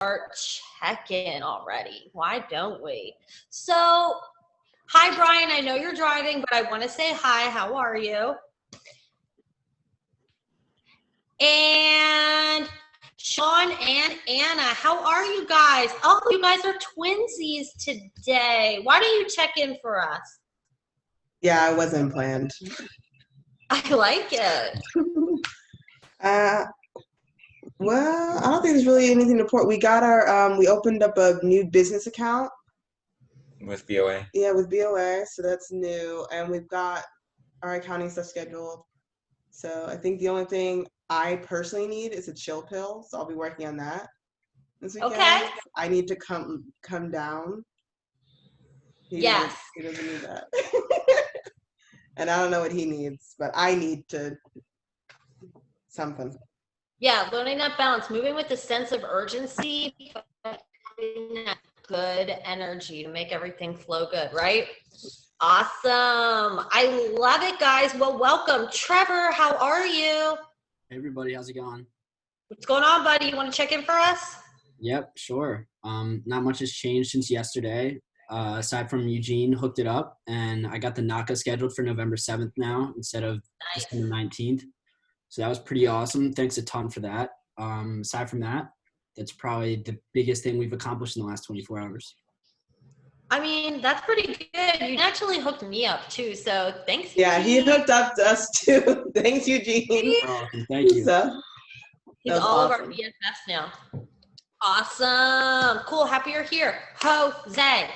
check-in already. Why don't we? So, hi, Brian. I know you're driving, but I want to say hi. How are you? And Sean and Anna, how are you guys? Oh, you guys are twinsies today. Why don't you check in for us? Yeah, it wasn't planned. I like it. Well, I don't think there's really anything to report. We got our, we opened up a new business account. With BOA? Yeah, with BOA, so that's new. And we've got our accounting stuff scheduled. So I think the only thing I personally need is a chill pill, so I'll be working on that this weekend. Okay. I need to come down. He doesn't need that. And I don't know what he needs, but I need to something. Yeah, learning that balance, moving with a sense of urgency, but having that good energy to make everything flow good, right? Awesome. I love it, guys. Well, welcome. Trevor, how are you? Hey everybody, how's it going? What's going on, buddy? You want to check in for us? Yep, sure. Not much has changed since yesterday. Aside from Eugene hooked it up, and I got the NACA scheduled for November 7th now instead of December 19th. So that was pretty awesome. Thanks a ton for that. Aside from that, that's probably the biggest thing we've accomplished in the last 24 hours. I mean, that's pretty good. You actually hooked me up too, so thanks, Eugene. Yeah, he hooked up to us too. Thanks, Eugene. Thank you. So, he's all of our BFFs now. Awesome. Cool. Happy you're here. Jose, why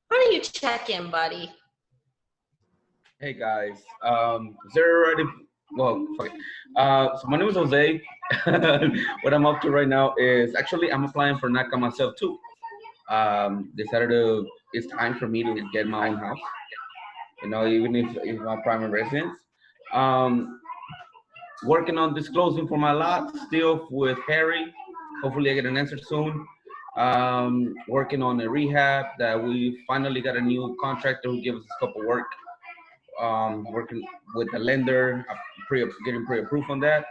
don't you check in, buddy? Hey guys, is there already? Well, fuck it. So my name is Jose. What I'm up to right now is actually I'm applying for NACA myself too. Decided it's time for me to get my own house. You know, even if it's my primary residence. Working on disclosing for my lot still with Harry. Hopefully I get an answer soon. Working on a rehab that we finally got a new contractor who gives us a scope of work. Working with the lender, getting pre-approved on that.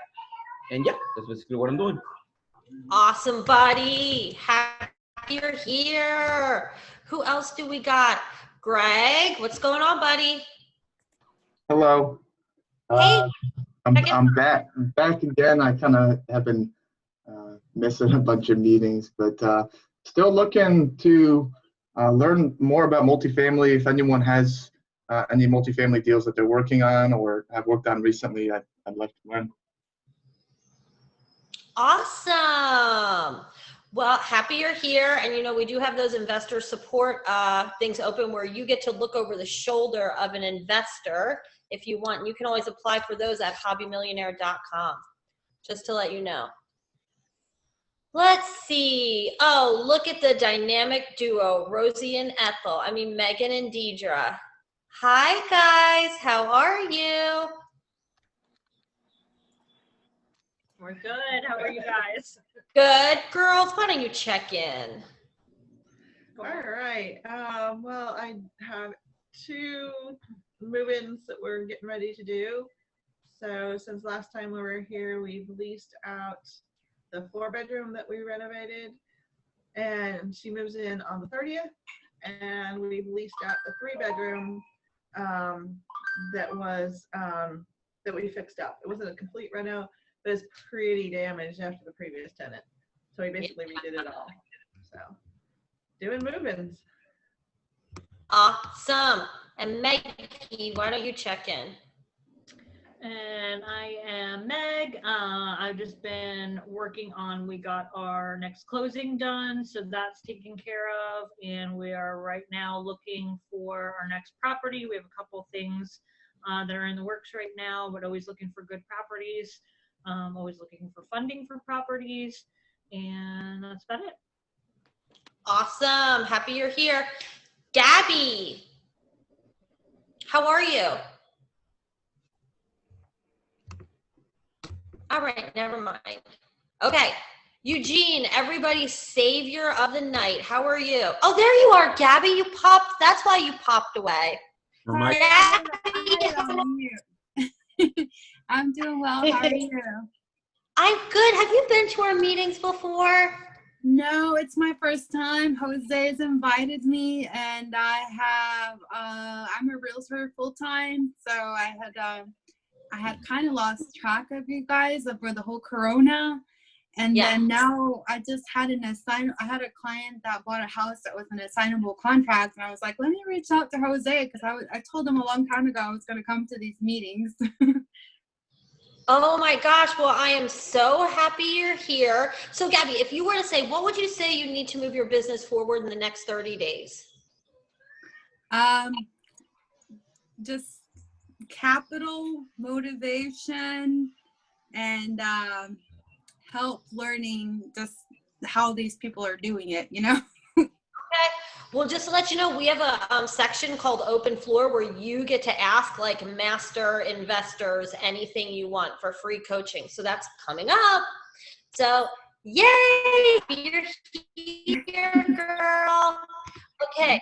And yeah, that's basically what I'm doing. Awesome, buddy. Happy you're here. Who else do we got? Greg, what's going on, buddy? Hello. Hey. I'm back again. I kind of have been missing a bunch of meetings, but still looking to learn more about multifamily. If anyone has any multifamily deals that they're working on or have worked on recently, I'd like to learn. Awesome. Well, happy you're here. And, you know, we do have those investor support things open where you get to look over the shoulder of an investor if you want. You can always apply for those at hobbymillionaire.com, just to let you know. Let's see. Oh, look at the dynamic duo, Rosie and Ethel. I mean, Megan and Deidre. Hi, guys. How are you? We're good. How are you guys? Good. Girls, why don't you check in? All right. Well, I have 2 move-ins that we're getting ready to do. So since last time we were here, we've leased out the 4-bedroom that we renovated, and she moves in on the 30th. And we've leased out the 3-bedroom that we fixed up. It wasn't a complete reno, but it's pretty damaged after the previous tenant. So we basically redid it all. So doing move-ins. Awesome. And Maggie, why don't you check in? And I am Meg. I've just been working on, we got our next closing done, so that's taken care of. And we are right now looking for our next property. We have a couple things that are in the works right now, but always looking for good properties. Always looking for funding for properties. And that's about it. Awesome. Happy you're here. Gabby, how are you? All right, never mind. Okay, Eugene, everybody's savior of the night. How are you? Oh, there you are, Gabby. You popped. That's why you popped away. Gabby, how are you? I'm doing well. How are you? I'm good. Have you been to our meetings before? No, it's my first time. Jose has invited me, and I'm a realtor full time. So I had kind of lost track of you guys over the whole Corona, and then now I just had I had a client that bought a house that was an assignable contract, and I was like, let me reach out to Jose because I told him a long time ago I was going to come to these meetings. Oh my gosh, well, I am so happy you're here. So Gabby, if you were to say, what would you say you need to move your business forward in the next 30 days? Just capital, motivation, and help learning just how these people are doing it, you know? Okay. Well, just to let you know, we have a section called Open Floor where you get to ask like master investors anything you want for free coaching. So that's coming up. So yay, you're here, girl. Okay,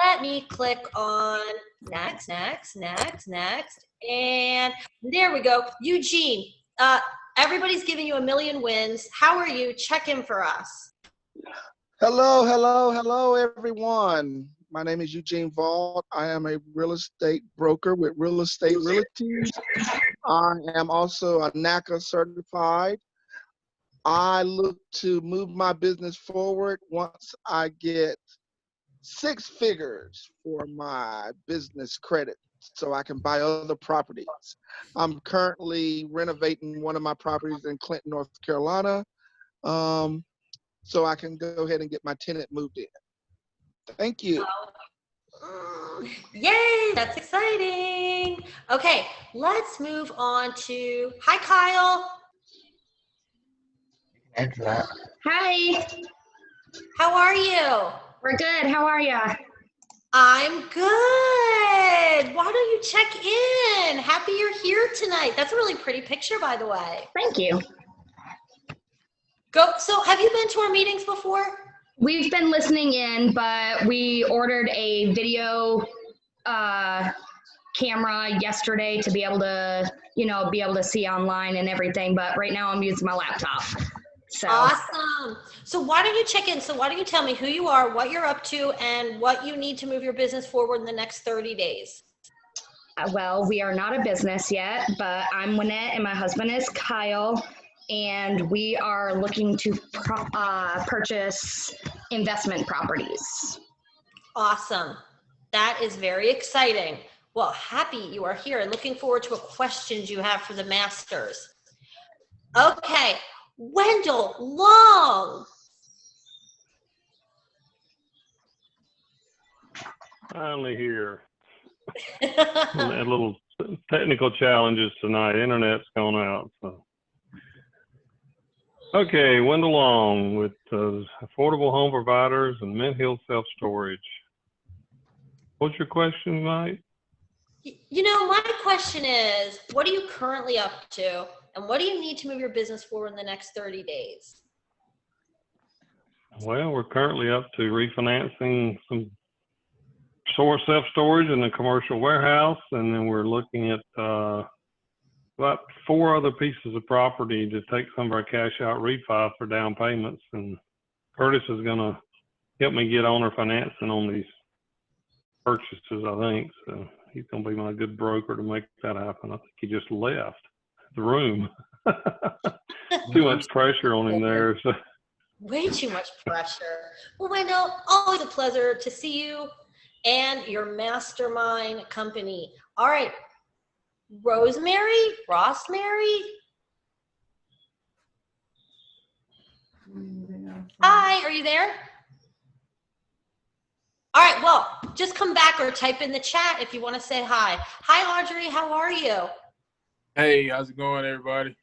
let me click on next. And there we go. Eugene, everybody's giving you 1,000,000 wins. How are you? Check in for us. Hello, everyone. My name is Eugene Vault. I am a real estate broker with Real Estate Realties. I am also a NACA certified. I look to move my business forward once I get 6 figures for my business credit so I can buy other properties. I'm currently renovating one of my properties in Clinton, North Carolina. So I can go ahead and get my tenant moved in. Thank you. Yay, that's exciting. Okay, let's move on to, hi Kyle. Hi, How are you? we're good. How are ya? I'm good. Why don't you check in? Happy you're here tonight. That's a really pretty picture, by the way. Thank you. Go. So have you been to our meetings before? We've been listening in, but we ordered a video camera yesterday to be able to see online and everything. But right now I'm using my laptop. So Awesome. So why don't you check in? So why don't you tell me who you are, what you're up to, and what you need to move your business forward in the next 30 days? Well, we are not a business yet, but I'm Wynette and my husband is Kyle, and we are looking to purchase investment properties. Awesome. That is very exciting. Well, happy you are here and looking forward to questions you have for the masters. Okay, Wendell Long. Finally here. Had little technical challenges tonight. Internet's gone out. So. Okay, Wendell Long with Affordable Home Providers and Mint Hill Self-Storage. What's your question tonight? You know, my question is, what are you currently up to? And what do you need to move your business forward in the next 30 days? Well, we're currently up to refinancing some self-storage in the commercial warehouse, and then we're looking at about 4 other pieces of property to take some of our cash out refi for down payments. And Curtis is going to help me get owner financing on these purchases, I think. So he's going to be my good broker to make that happen. I think he just left the room. Too much pressure on him there. So. Way too much pressure. Well, Wendell, always a pleasure to see you and your mastermind company. All right, Rosemary? Hi, are you there? All right, well, just come back or type in the chat if you want to say hi. Hi, Audrey, how are you? Hey, how's it going, everybody?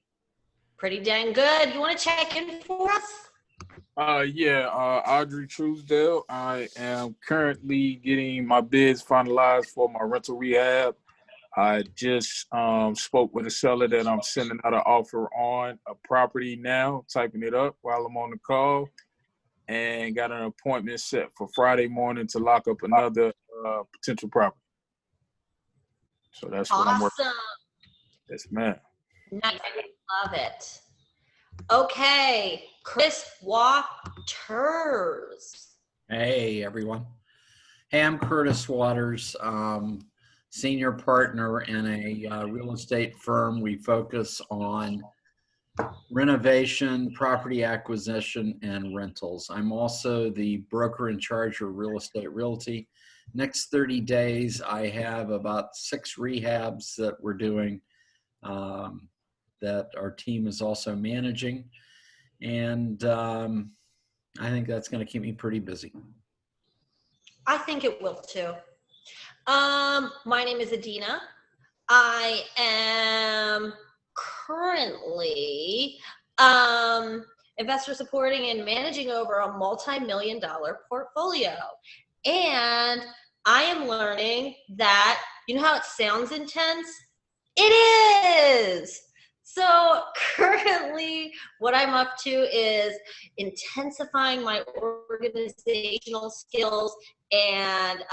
Pretty dang good. You want to check in for us? Audrey Truesdale. I am currently getting my bids finalized for my rental rehab. I just spoke with a seller that I'm sending out an offer on a property now, typing it up while I'm on the call, and got an appointment set for Friday morning to lock up another potential property. So that's what I'm working on. Yes, ma'am. Nice. I love it. Okay, Chris Waters. Hey, everyone. Hey, I'm Curtis Waters, senior partner in a real estate firm. We focus on renovation, property acquisition, and rentals. I'm also the broker in charge of real estate realty. Next 30 days, I have about 6 rehabs that we're doing that our team is also managing. And I think that's going to keep me pretty busy. I think it will too. My name is Adina. I am currently investor supporting and managing over a multi-million-dollar portfolio. And I am learning that, you know how it sounds intense? It is. So currently what I'm up to is intensifying my organizational skills and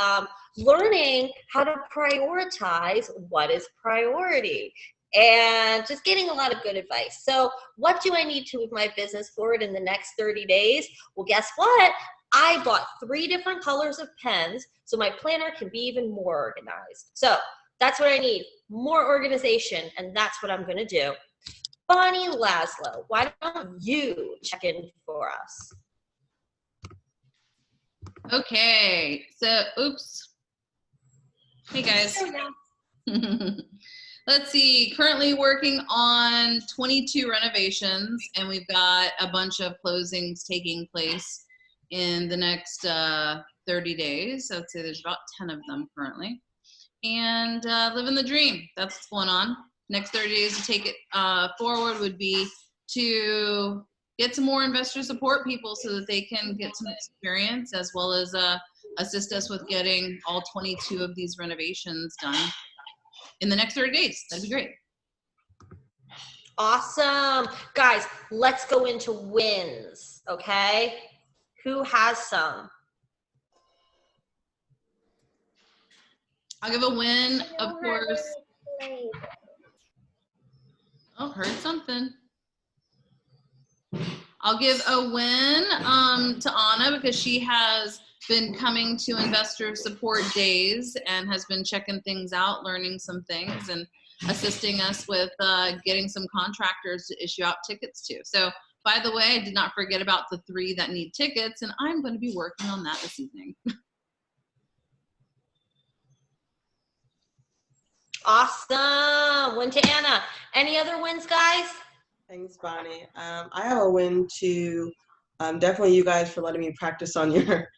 learning how to prioritize what is priority and just getting a lot of good advice. So what do I need to move my business forward in the next 30 days? Well, guess what? I bought 3 different colors of pens so my planner can be even more organized. So that's what I need, more organization, and that's what I'm going to do. Bonnie Laszlo, why don't you check in for us? Okay, so, oops. Hey guys. Let's see, currently working on 22 renovations, and we've got a bunch of closings taking place in the next 30 days. I would say there's about 10 of them currently. And living the dream, that's what's going on. Next 30 days to take it forward would be to get some more investor support people so that they can get some experience, as well as assist us with getting all 22 of these renovations done in the next 30 days. That'd be great. Awesome. Guys, let's go into wins, okay? Who has some? I'll give a win, of course. Oh, heard something. I'll give a win to Anna because she has been coming to investor support days and has been checking things out, learning some things, and assisting us with getting some contractors to issue out tickets to. So, by the way, I did not forget about the 3 that need tickets, and I'm going to be working on that this evening. Awesome. Win to Anna. Any other wins, guys? Thanks, Bonnie. I have a win to definitely you guys for letting me practice on your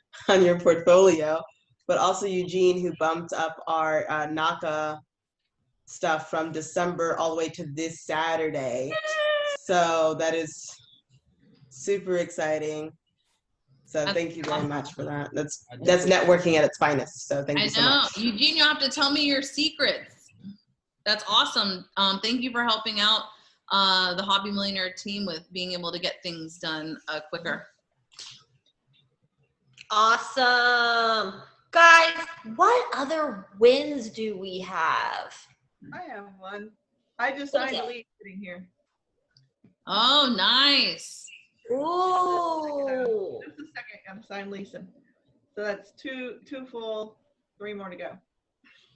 portfolio, but also Eugene, who bumped up our NACA stuff from December all the way to this Saturday. So that is super exciting. So thank you very much for that. That's networking at its finest. So thank you so much. I know. Eugene, you have to tell me your secrets. That's awesome. Thank you for helping out the Hobby Millionaire team with being able to get things done quicker. Awesome. Guys, what other wins do we have? I have one. I just signed a lease sitting here. Oh, nice. Ooh. Just a second, I'm signed leasing. So that's two full, 3 more to go.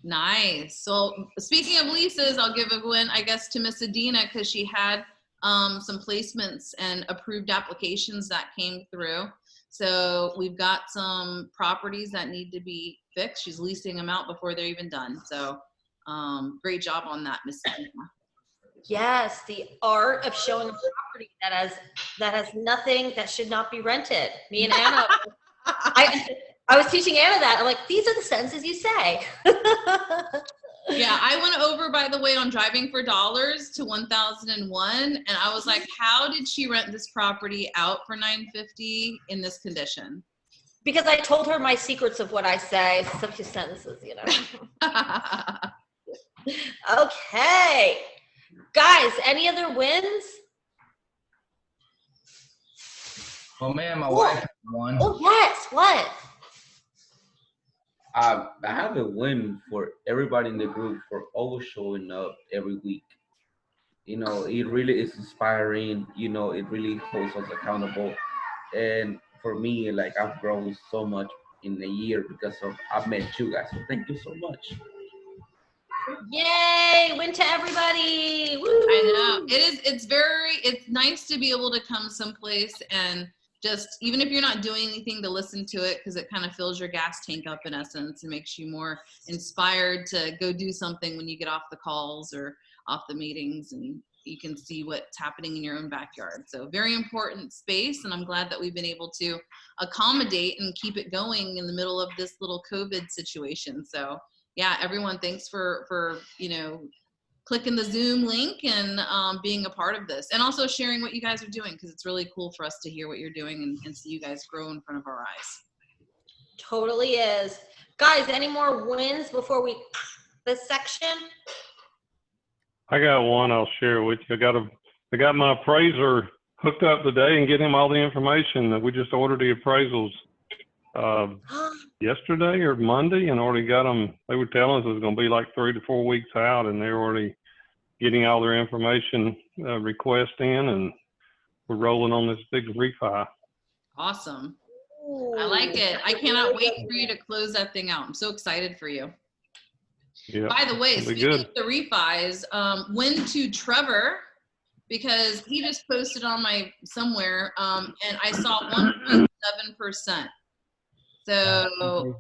Nice. So speaking of leases, I'll give a win, I guess, to Miss Adina because she had some placements and approved applications that came through. So we've got some properties that need to be fixed. She's leasing them out before they're even done. So great job on that, Miss Adina. Yes, the art of showing a property that has nothing that should not be rented. Me and Anna, I was teaching Anna that. I'm like, these are the sentences you say. Yeah, I went over, by the way, on Driving for Dollars to 1001, and I was like, how did she rent this property out for $950 in this condition? Because I told her my secrets of what I say, some few sentences, you know. Okay. Guys, any other wins? Oh man, my wife won. Oh yes, what? I have a win for everybody in the group for always showing up every week. You know, it really is inspiring. You know, it really holds us accountable. And for me, like I've grown so much in a year because of I've met you guys. So thank you so much. Yay! Win to everybody! Woo! I know. It's nice to be able to come someplace and just, even if you're not doing anything, to listen to it, because it kind of fills your gas tank up in essence and makes you more inspired to go do something when you get off the calls or off the meetings, and you can see what's happening in your own backyard. So very important space, and I'm glad that we've been able to accommodate and keep it going in the middle of this little COVID situation. So yeah, everyone, thanks for clicking the Zoom link and being a part of this, and also sharing what you guys are doing, because it's really cool for us to hear what you're doing and see you guys grow in front of our eyes. Totally is. Guys, any more wins before we this section? I got one I'll share with you. I got my appraiser hooked up today and get him all the information that we just ordered the appraisals yesterday or Monday, and already got them. They were telling us it was going to be like 3 to 4 weeks out, and they're already getting all their information request in, and we're rolling on this big refi. Awesome. I like it. I cannot wait for you to close that thing out. I'm so excited for you. Yeah. By the way, speaking good. of the refis, win to Trevor, because he just posted on my somewhere, and I saw 1.7%. So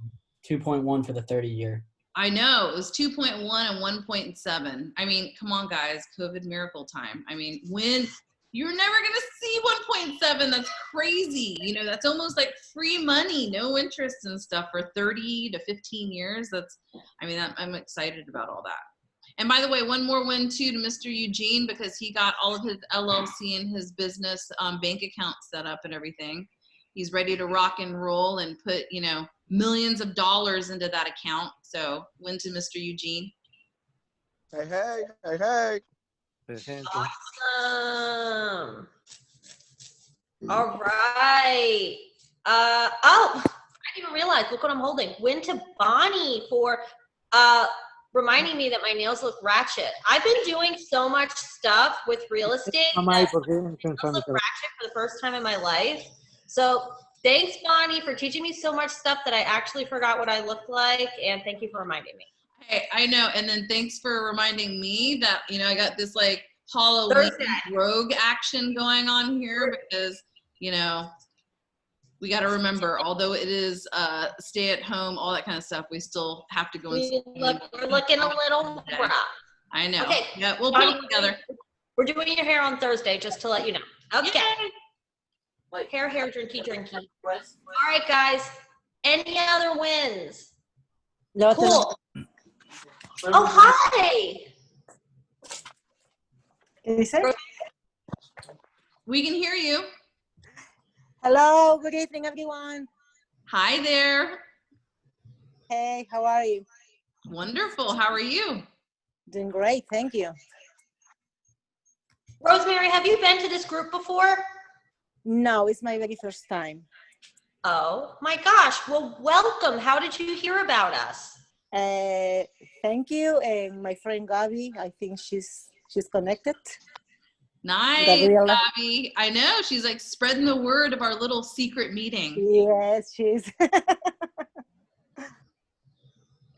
2.1 for the 30-year. I know it was 2.1 and 1.7. I mean, come on, guys, COVID miracle time. I mean, when you're never gonna see 1.7, that's crazy. You know, that's almost like free money, no interest and stuff for 30 to 15 years. I'm excited about all that. And by the way, one more win too to Mr. Eugene, because he got all of his LLC and his business bank account set up and everything. He's ready to rock and roll and put, millions of dollars into that account. So win to Mr. Eugene. Hey. Awesome. All right. I didn't even realize. Look what I'm holding. Win to Bonnie for reminding me that my nails look ratchet. I've been doing so much stuff with real estate that I look ratchet for the first time in my life. So thanks, Bonnie, for teaching me so much stuff that I actually forgot what I looked like, and thank you for reminding me. Hey, I know, and then thanks for reminding me that, I got this like Halloween rogue action going on here, because, we got to remember, although it is stay at home, all that kind of stuff, we still have to go and we're looking a little rough. I know. Okay. Yeah, we'll put it together. We're doing your hair on Thursday, just to let you know. Okay. Hair, drinky. All right, guys. Any other wins? No. Cool. Oh, hi. We can hear you. Hello, good evening, everyone. Hi there. Hey, how are you? Wonderful. How are you? Doing great, thank you. Rosemary, have you been to this group before? No, it's my very first time. Oh my gosh. Well, welcome. How did you hear about us? Thank you. And my friend Gabby, I think she's connected. Nice, Gabby. I know, she's like spreading the word of our little secret meeting. Yes, she's.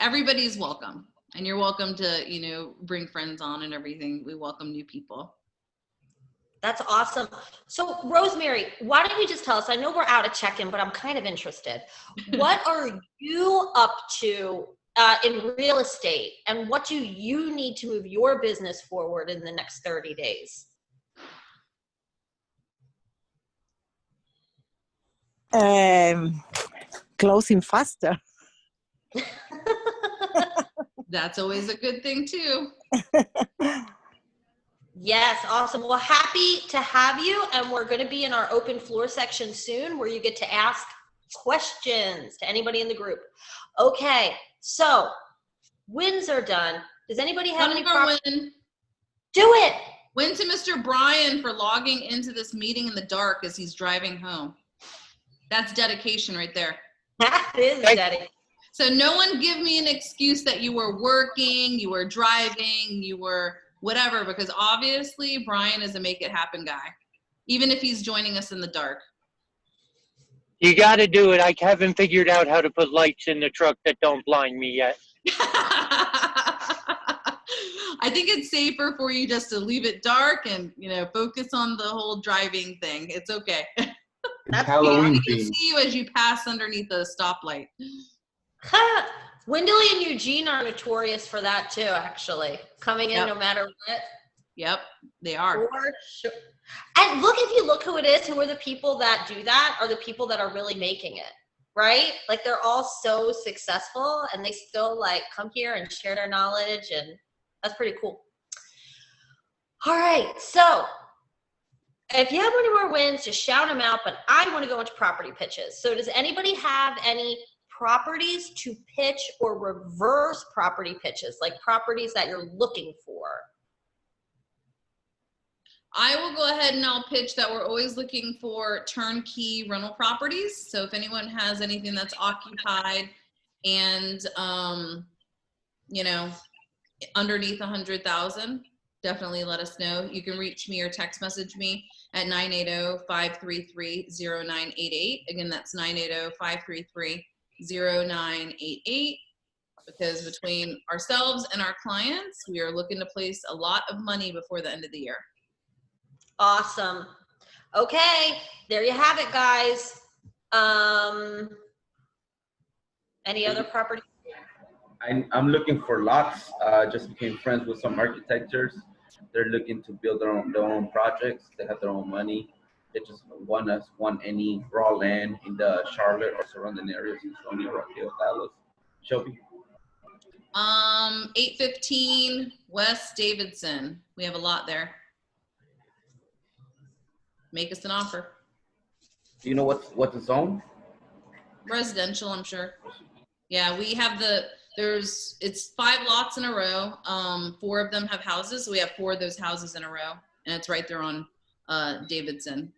Everybody's welcome. And you're welcome to, bring friends on and everything. We welcome new people. That's awesome. So Rosemary, why don't you just tell us, I know we're out of check-in, but I'm kind of interested. What are you up to in real estate, and what do you need to move your business forward in the next 30 days? Closing faster. That's always a good thing too. Yes, awesome. Well, happy to have you, and we're going to be in our open floor section soon where you get to ask questions to anybody in the group. Okay, so wins are done. Does anybody have any win? Do it. Win to Mr. Brian for logging into this meeting in the dark as he's driving home. That's dedication right there. That is dedication. So no one give me an excuse that you were working, you were driving, you were whatever, because obviously Brian is a make it happen guy, even if he's joining us in the dark. You got to do it. I haven't figured out how to put lights in the truck that don't blind me yet. I think it's safer for you just to leave it dark and, focus on the whole driving thing. It's okay. It's Halloween I can themed. see you as you pass underneath the stoplight. Windley and Eugene are notorious for that too, actually. Coming in no matter what. Yep, they are. For sure. And look, if you look who it is, who are the people that do that are the people that are really making it, right? Like they're all so successful and they still like come here and share their knowledge, and that's pretty cool. All right, so if you have any more wins, just shout them out, but I want to go into property pitches. So does anybody have any properties to pitch or reverse property pitches, like properties that you're looking for? I will go ahead and I'll pitch that we're always looking for turnkey rental properties. So if anyone has anything that's occupied and, underneath 100,000, definitely let us know. You can reach me or text message me at 980-533-0988. Again, that's 980-533-0988. Because between ourselves and our clients, we are looking to place a lot of money before the end of the year. Awesome. Okay, there you have it, guys. Any other property? I'm looking for lots. Just became friends with some architects. They're looking to build their own projects. They have their own money. They just want any raw land in the Charlotte or surrounding areas, Estonia, Rock Hill, Dallas, Shelby. 815 West Davidson. We have a lot there. Make us an offer. Do you know what's the zone? Residential, I'm sure. Yeah, we have it's 5 lots in a row. 4 of them have houses. So we have 4 of those houses in a row, and it's right there on Davidson.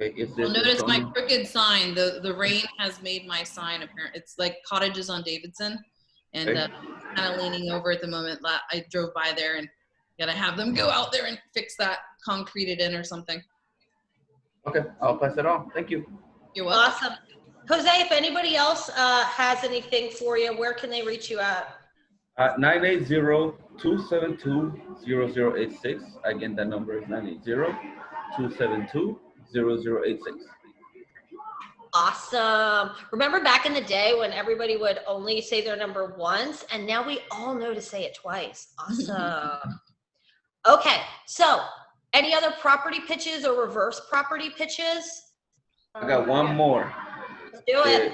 Okay, You'll notice my crooked sign. The rain has made my sign apparent. It's like cottages on Davidson, and kind of leaning over at the moment. I drove by there and gotta have them go out there and fix that, concrete it in or something. Okay, I'll pass it on. Thank you. You're welcome. Awesome. Jose, if anybody else has anything for you, where can they reach you at? 980-272-0086. Again, that number is 980-272-0086. Awesome. Remember back in the day when everybody would only say their number once, and now we all know to say it twice. Awesome. Okay, so any other property pitches or reverse property pitches? I got one more. Let's do it.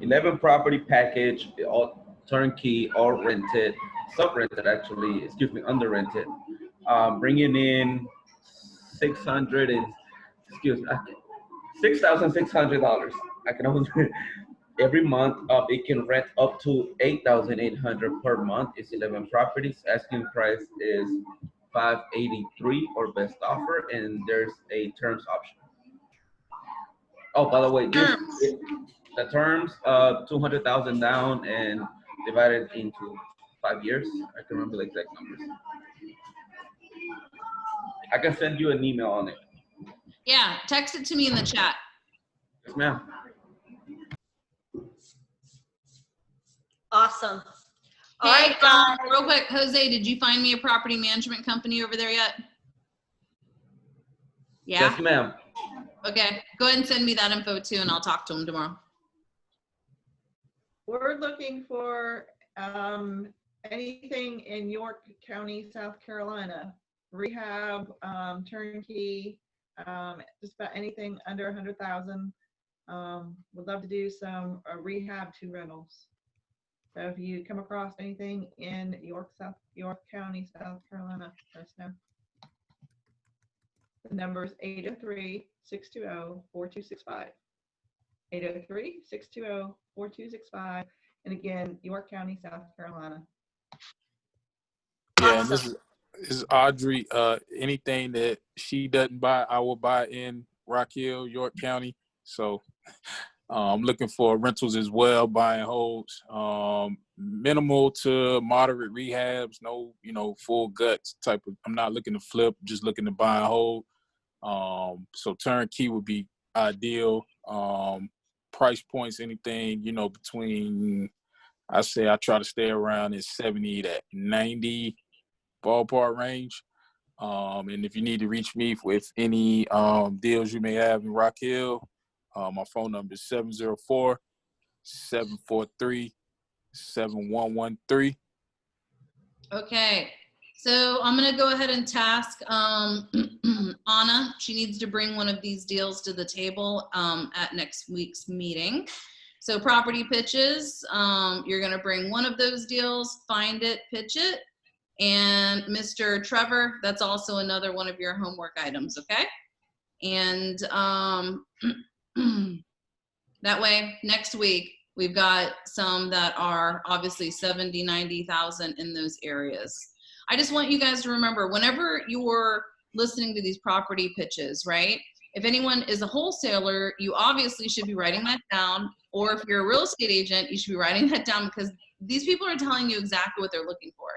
11 property package, all turnkey, all rented, sub-rented actually, under-rented. Bringing in $6,600. I can almost every month. It can rent up to $8,800 per month. It's 11 properties. Asking price is $583 or best offer, and there's a terms option. Oh, by the way, the terms 200,000 down and divided into 5 years. I can remember the exact numbers. I can send you an email on it. Yeah, text it to me in the chat. Yes, ma'am. Awesome. All Hey, right, guys. real quick, Jose, did you find me a property management company over there yet? Yeah? Yes, ma'am. Okay, go ahead and send me that info too, and I'll talk to them tomorrow. We're looking for anything in York County, South Carolina. Rehab, turnkey, just about anything under 100,000. Would love to do some rehab to rentals. So if you come across anything in York County, South Carolina, let us know. The number is 803-620-4265. 803-620-4265. And again, York County, South Carolina. Yeah, and this is Audrey. Anything that she doesn't buy, I will buy in Rock Hill, York County. So looking for rentals as well, buy and holds. Minimal to moderate rehabs, no, full guts type of. I'm not looking to flip, just looking to buy and hold. So turnkey would be ideal. Price points, anything, between, I say I try to stay around in 70 to 90 ballpark range. And if you need to reach me with any deals you may have in Rock Hill, my phone number is 704-743-7113. Okay, so I'm gonna go ahead and task Anna. She needs to bring one of these deals to the table at next week's meeting. So property pitches, you're gonna bring one of those deals, find it, pitch it. And Mr. Trevor, that's also another one of your homework items, okay? And that way, next week, we've got some that are obviously 70, 90,000 in those areas. I just want you guys to remember, whenever you're listening to these property pitches, right? If anyone is a wholesaler, you obviously should be writing that down. Or if you're a real estate agent, you should be writing that down, because these people are telling you exactly what they're looking for.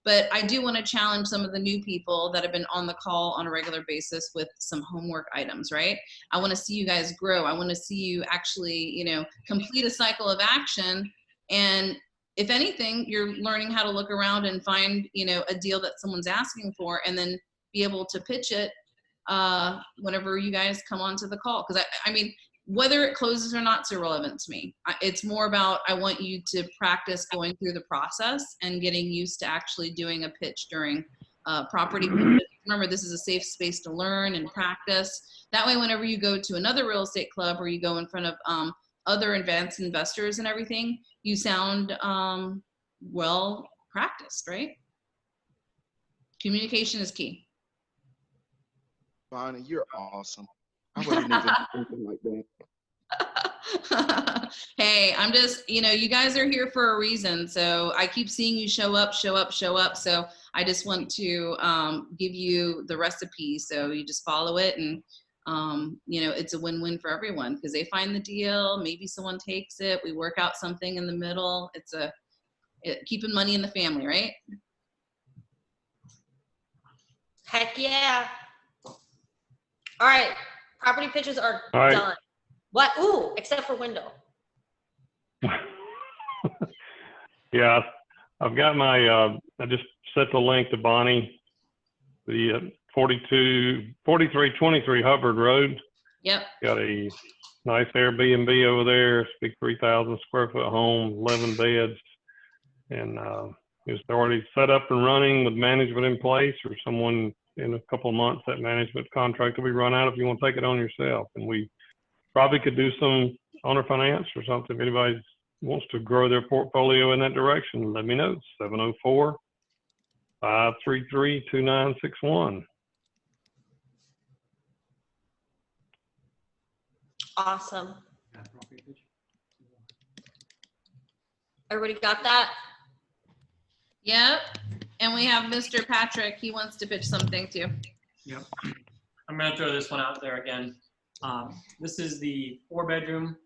But I do want to challenge some of the new people that have been on the call on a regular basis with some homework items, right? I want to see you guys grow. I want to see you actually, complete a cycle of action. And if anything, you're learning how to look around and find, a deal that someone's asking for, and then be able to pitch it whenever you guys come onto the call. Because I mean, whether it closes or not is irrelevant to me. It's more about, I want you to practice going through the process and getting used to actually doing a pitch during property pitches. Remember, this is a safe space to learn and practice. That way, whenever you go to another real estate club or you go in front of other advanced investors and everything, you sound well practiced, right? Communication is key. Bonnie, you're awesome. I wasn't even thinking like that. Hey, I'm just, you guys are here for a reason. So I keep seeing you show up. So I just want to give you the recipe. So you just follow it, and, it's a win-win for everyone, because they find the deal. Maybe someone takes it. We work out something in the middle. It's keeping money in the family, right? Heck yeah. All right. Property pitches are right. done. What? Ooh, except for window. Yeah, I've got my, I just set the link to Bonnie, the 4323 Hubbard Road. Yep. Got a nice Airbnb over there. It's a big 3,000 square foot home, 11 beds. And it's already set up and running with management in place, or someone in a couple of months, that management contract will be run out if you want to take it on yourself. And we probably could do some owner finance or something. If anybody wants to grow their portfolio in that direction, let me know. 704-533-2961. Awesome. Everybody got that? Yep. And we have Mr. Patrick. He wants to pitch something too. Yep. I'm going to throw this one out there again. This is the 4-bedroom,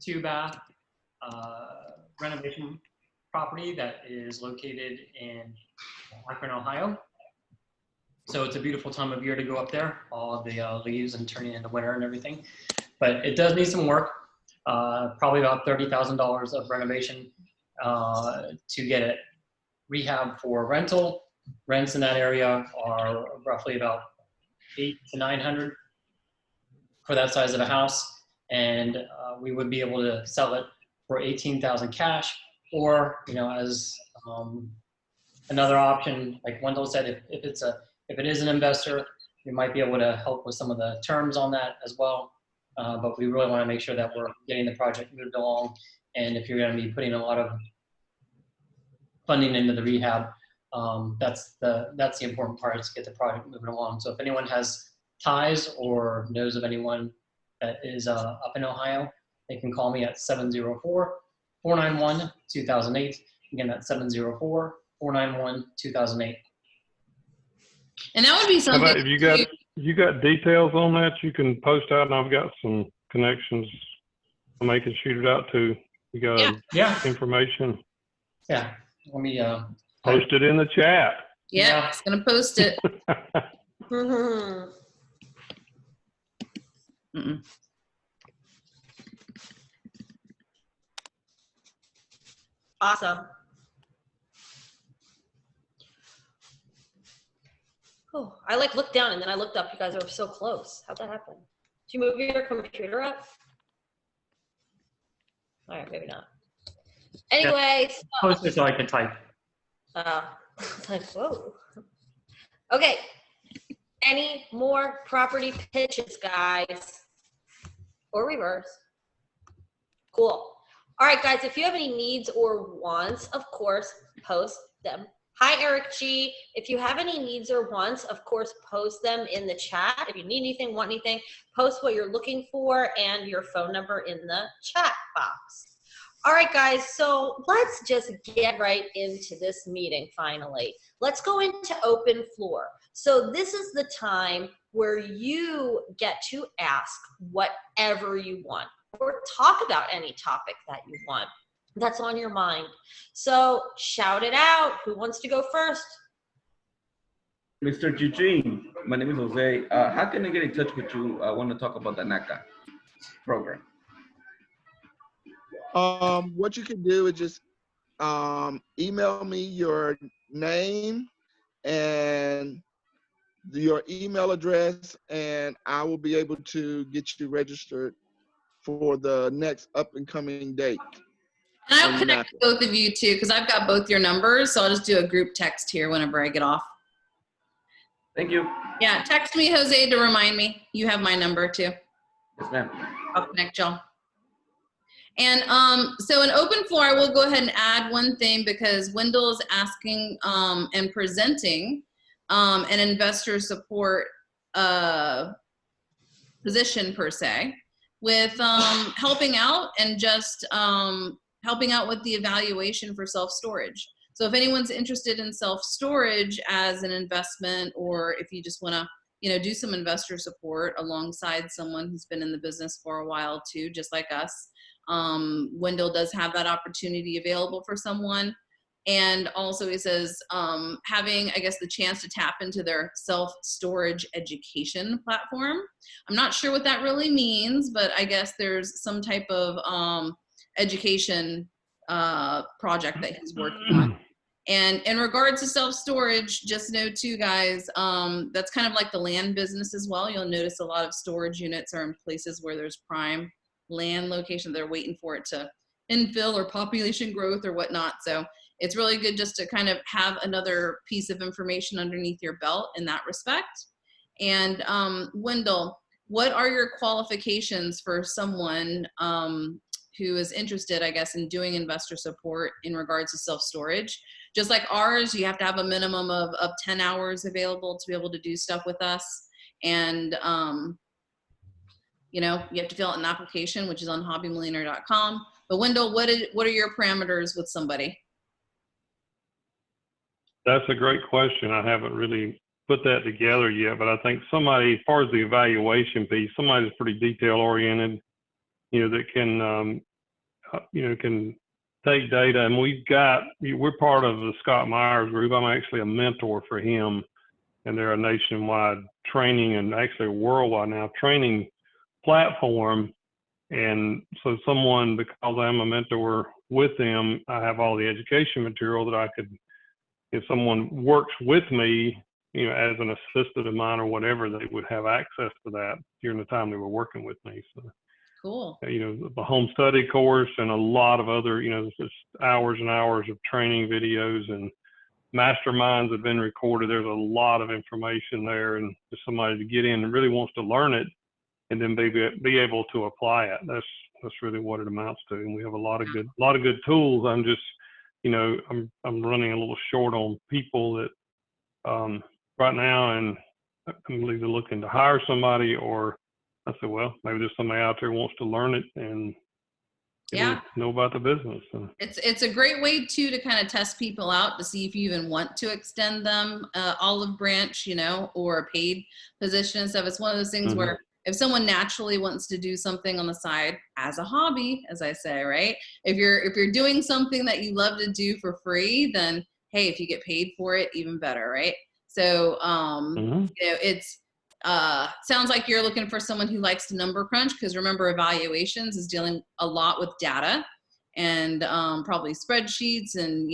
2-bath renovation property that is located in Akron, Ohio. So it's a beautiful time of year to go up there. All of the leaves and turning into winter and everything. But it does need some work. Probably about $30,000 of renovation to get it rehab for rental. Rents in that area are roughly about $800 to $900 for that size of a house, and we would be able to sell it for $18,000 cash, or as another option, like Wendell said, if it is an investor, we might be able to help with some of the terms on that as well. But we really want to make sure that we're getting the project moved along, and if you're going to be putting a lot of funding into the rehab, that's the important part, is to get the project moving along. So if anyone has ties or knows of anyone that is up in Ohio, they can call me at 704-491-2008. Again, that's 704-491-2008. And that would be something. How about if you got details on that, you can post out, and I've got some connections somebody can shoot it out to. You got information. Yeah. Let me Post it in the chat. Yeah, it's gonna post it. Awesome. Oh, I like looked down and then I looked up. You guys are so close. How'd that happen? Did you move your computer up? All right, maybe not. Anyway, post it so I can type. like, whoa. Okay. Any more property pitches, guys? Or reverse? Cool. All right, guys, if you have any needs or wants, of course, post them. Hi, Eric G. If you have any needs or wants, of course, post them in the chat. If you need anything, want anything, post what you're looking for and your phone number in the chat box. All right, guys, so let's just get right into this meeting finally. Let's go into open floor. So this is the time where you get to ask whatever you want or talk about any topic that you want that's on your mind. So shout it out. Who wants to go first? Mr. Eugene, my name is Jose. How can I get in touch with you? I want to talk about the NACA program. What you can do is just email me your name and your email address, and I will be able to get you registered for the next up and coming date. And I'll connect both of you too, because I've got both your numbers, so I'll just do a group text here whenever I get off. Thank you. Yeah, text me, Jose, to remind me. You have my number too. Yes, ma'am. I'll connect y'all. And so in open floor, I will go ahead and add one thing because Wendell is asking and presenting an investor support position per se, with helping out and just helping out with the evaluation for self-storage. So if anyone's interested in self-storage as an investment, or if you just want to, you know, do some investor support alongside someone who's been in the business for a while too, just like us, Wendell does have that opportunity available for someone. And also he says having, I guess, the chance to tap into their self-storage education platform. I'm not sure what that really means, but I guess there's some type of education project that he's working on. And in regards to self-storage, just know too, guys, that's kind of like the land business as well. You'll notice a lot of storage units are in places where there's prime land location. They're waiting for it to infill or population growth or whatnot. So it's really good just to kind of have another piece of information underneath your belt in that respect. And Wendell, what are your qualifications for someone who is interested, I guess, in doing investor support in regards to self-storage? Just like ours, you have to have a minimum of 10 hours available to be able to do stuff with us. And, you know, you have to fill out an application, which is on hobbymillionaire.com. But Wendell, what are your parameters with somebody? That's a great question. I haven't really put that together yet, but I think somebody, as far as the evaluation piece, somebody that's pretty detail oriented, you know, that can, you know, can take data. And we're part of the Scott Myers group. I'm actually a mentor for him, and they're a nationwide training and actually a worldwide now training platform. And so someone, because I'm a mentor with them, I have all the education material that I could, if someone works with me, you know, as an assistant of mine or whatever, they would have access to that during the time they were working with me. So, cool. You know, the home study course and a lot of other, you know, just hours and hours of training videos and masterminds have been recorded. There's a lot of information there, and just somebody to get in and really wants to learn it and then be able to apply it. That's really what it amounts to. And we have a lot of good tools. I'm just, you know, I'm running a little short on people that right now, and I'm either looking to hire somebody, or I said, well, maybe there's somebody out there who wants to learn it and know about the business. So. It's a great way too to kind of test people out to see if you even want to extend them olive branch, you know, or a paid position and stuff. It's one of those things where if someone naturally wants to do something on the side as a hobby, as I say, right? If you're doing something that you love to do for free, then hey, if you get paid for it, even better, right? So, it's sounds like you're looking for someone who likes to number crunch, because remember, evaluations is dealing a lot with data and probably spreadsheets and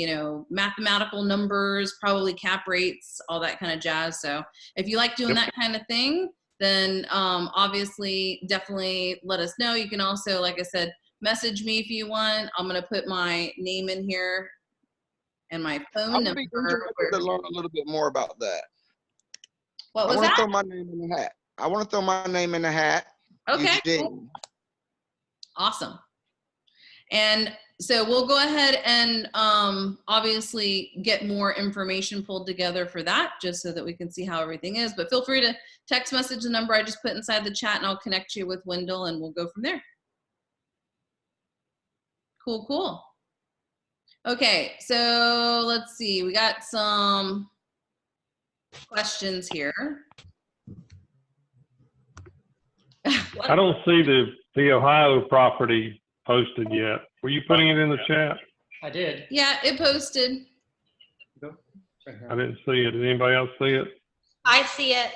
mathematical numbers, probably cap rates, all that kind of jazz. So if you like doing that kind of thing, then obviously definitely let us know. You can also, like I said, message me if you want. I'm gonna put my name in here and my phone I would number. be interested to learn a little bit more about that. What was I want that? to throw my name in the hat. I want to throw my name in the hat. Okay. Eugene. Awesome. And so we'll go ahead and obviously get more information pulled together for that, just so that we can see how everything is. But feel free to text message the number I just put inside the chat, and I'll connect you with Wendell, and we'll go from there. Cool, cool. Okay, so let's see. We got some questions here. I don't see the Ohio property posted yet. Were you putting it in the chat? I did. Yeah, it posted. I didn't see it. Did anybody else see it? I see it.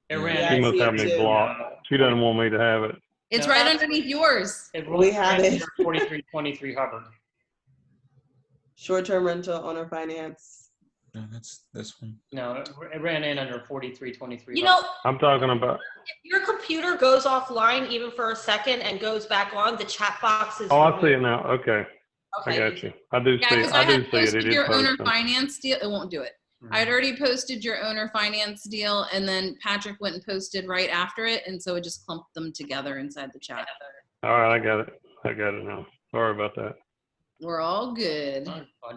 It Yeah, ran. She must have me blocked. She doesn't want me to have it. It's right underneath yours. We have it. 4323 Hubbard. Short-term rental owner finance. No, that's this one. No, it ran in under 4323. You know, I'm talking about. if your computer goes offline even for a second and goes back on, the chat box is. Oh, I see it now. Okay. Okay. I got you. I do Yeah, see it. because I I do had see it. It posted is your owner posted. finance deal. It won't do it. I had already posted your owner finance deal, and then Patrick went and posted right after it, and so it just clumped them together inside the chat. All right, I got it. I got it now. Sorry about that. We're all good.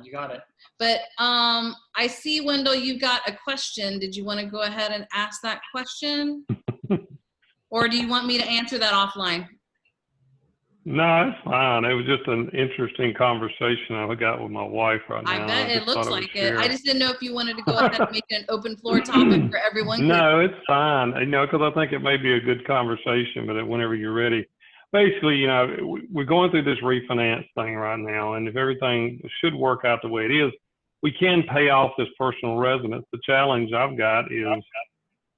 You got it. But I see, Wendell, you've got a question. Did you want to go ahead and ask that question? Or do you want me to answer that offline? No, it's fine. It was just an interesting conversation I got with my wife right now. I bet it just looks thought I would like it. I share. just didn't know if you wanted to go ahead and make it an open floor topic for everyone. No, it's fine. Because I think it may be a good conversation, but whenever you're ready. Basically, we're going through this refinance thing right now, and if everything should work out the way it is, we can pay off this personal residence. The challenge I've got is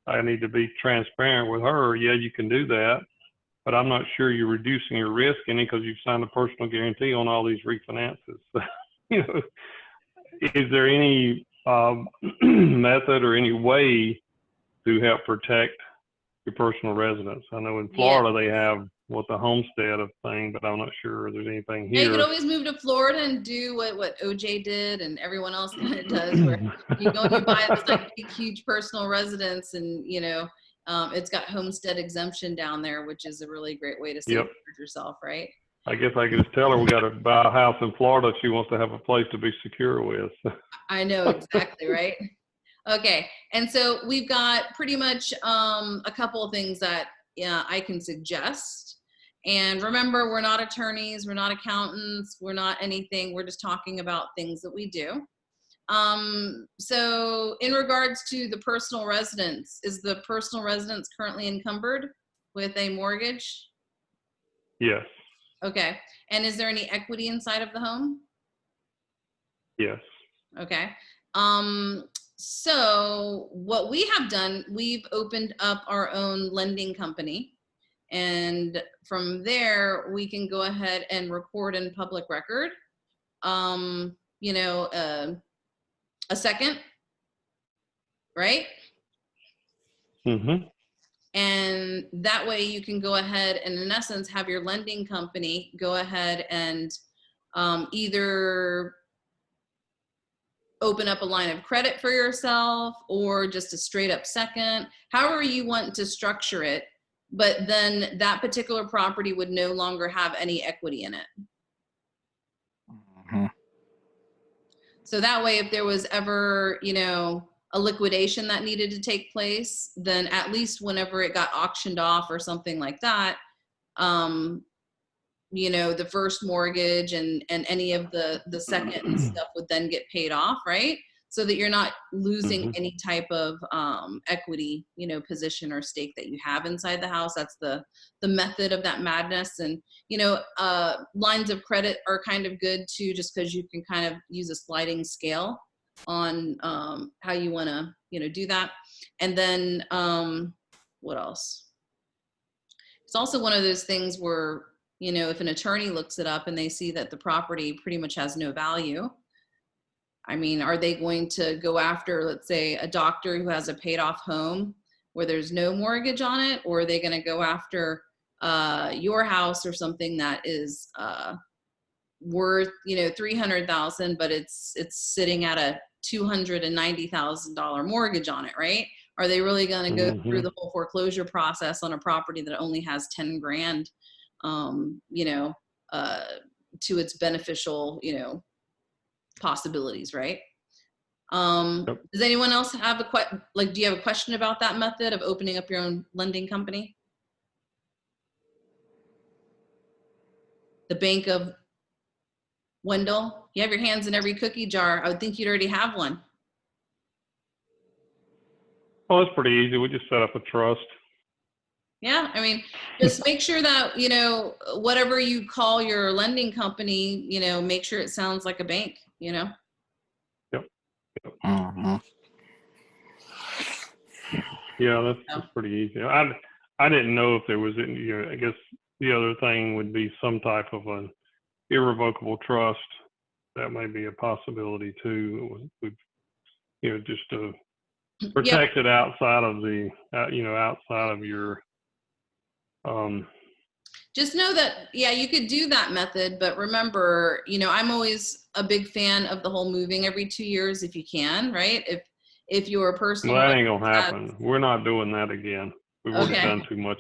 I need to be transparent with her. Yeah, you can do that, but I'm not sure you're reducing your risk any, because you've signed a personal guarantee on all these refinances. Is there any method or any way to help protect your personal residence? I know in Florida they have the homestead of thing, but I'm not sure there's anything Yeah, here. you could always move to Florida and do what OJ did and everyone else kind of does, where you go and you buy this like big, huge personal residence, and it's got homestead exemption down there, which is a really great way to safeguard yourself, right? I guess I could just tell her we got to buy a house in Florida. She wants to have a place to be secure with. I know, exactly, right? Okay, and so we've got pretty much a couple of things that I can suggest. And remember, we're not attorneys, we're not accountants, we're not anything. We're just talking about things that we do. So in regards to the personal residence, is the personal residence currently encumbered with a mortgage? Yes. Okay. And is there any equity inside of the home? Yes. Okay. So what we have done, we've opened up our own lending company. And from there, we can go ahead and record in public record, a second, right? Mm-hmm. And that way you can go ahead and in essence have your lending company go ahead and either open up a line of credit for yourself or just a straight up second, however you want to structure it. But then that particular property would no longer have any equity in it. Mm-hmm. So that way, if there was ever, a liquidation that needed to take place, then at least whenever it got auctioned off or something like that, the first mortgage and any of the second and stuff would then get paid off, right? so that you're not losing Mhm. any type of equity, you know, position or stake that you have inside the house. That's the method of that madness. And, you know, lines of credit are kind of good too, just because you can kind of use a sliding scale on how you want to, you know, do that. And then what else? It's also one of those things where, you know, if an attorney looks it up and they see that the property pretty much has no value, I mean, are they going to go after, let's say, a doctor who has a paid off home where there's no mortgage on it? Or are they going to go after your house or something that is worth, you know, $300,000, but it's sitting at a $290,000 mortgage on it, right? Are they really going to go through the whole foreclosure process on a property that only has 10 grand, you know, to its beneficial, you know, possibilities, right? Does anyone else have do you have a question about that method of opening up your own lending company? The Bank of Wendell, you have your hands in every cookie jar. I would think you'd already have one. Oh, it's pretty easy. We just set up a trust. Yeah, I mean, just make sure that, you know, whatever you call your lending company, you know, make sure it sounds like a bank, you know? Yeah, that's pretty easy. I didn't know if there was any, you know, I guess the other thing would be some type of an irrevocable trust. That may be a possibility too. You know, just to protect it outside of the, you know, outside of your. Just know that, yeah, you could do that method, but remember, you know, I'm always a big fan of the whole moving every 2 years if you can, right? If you're a person. Well, that ain't gonna happen. We're not doing that again. We've already done too much.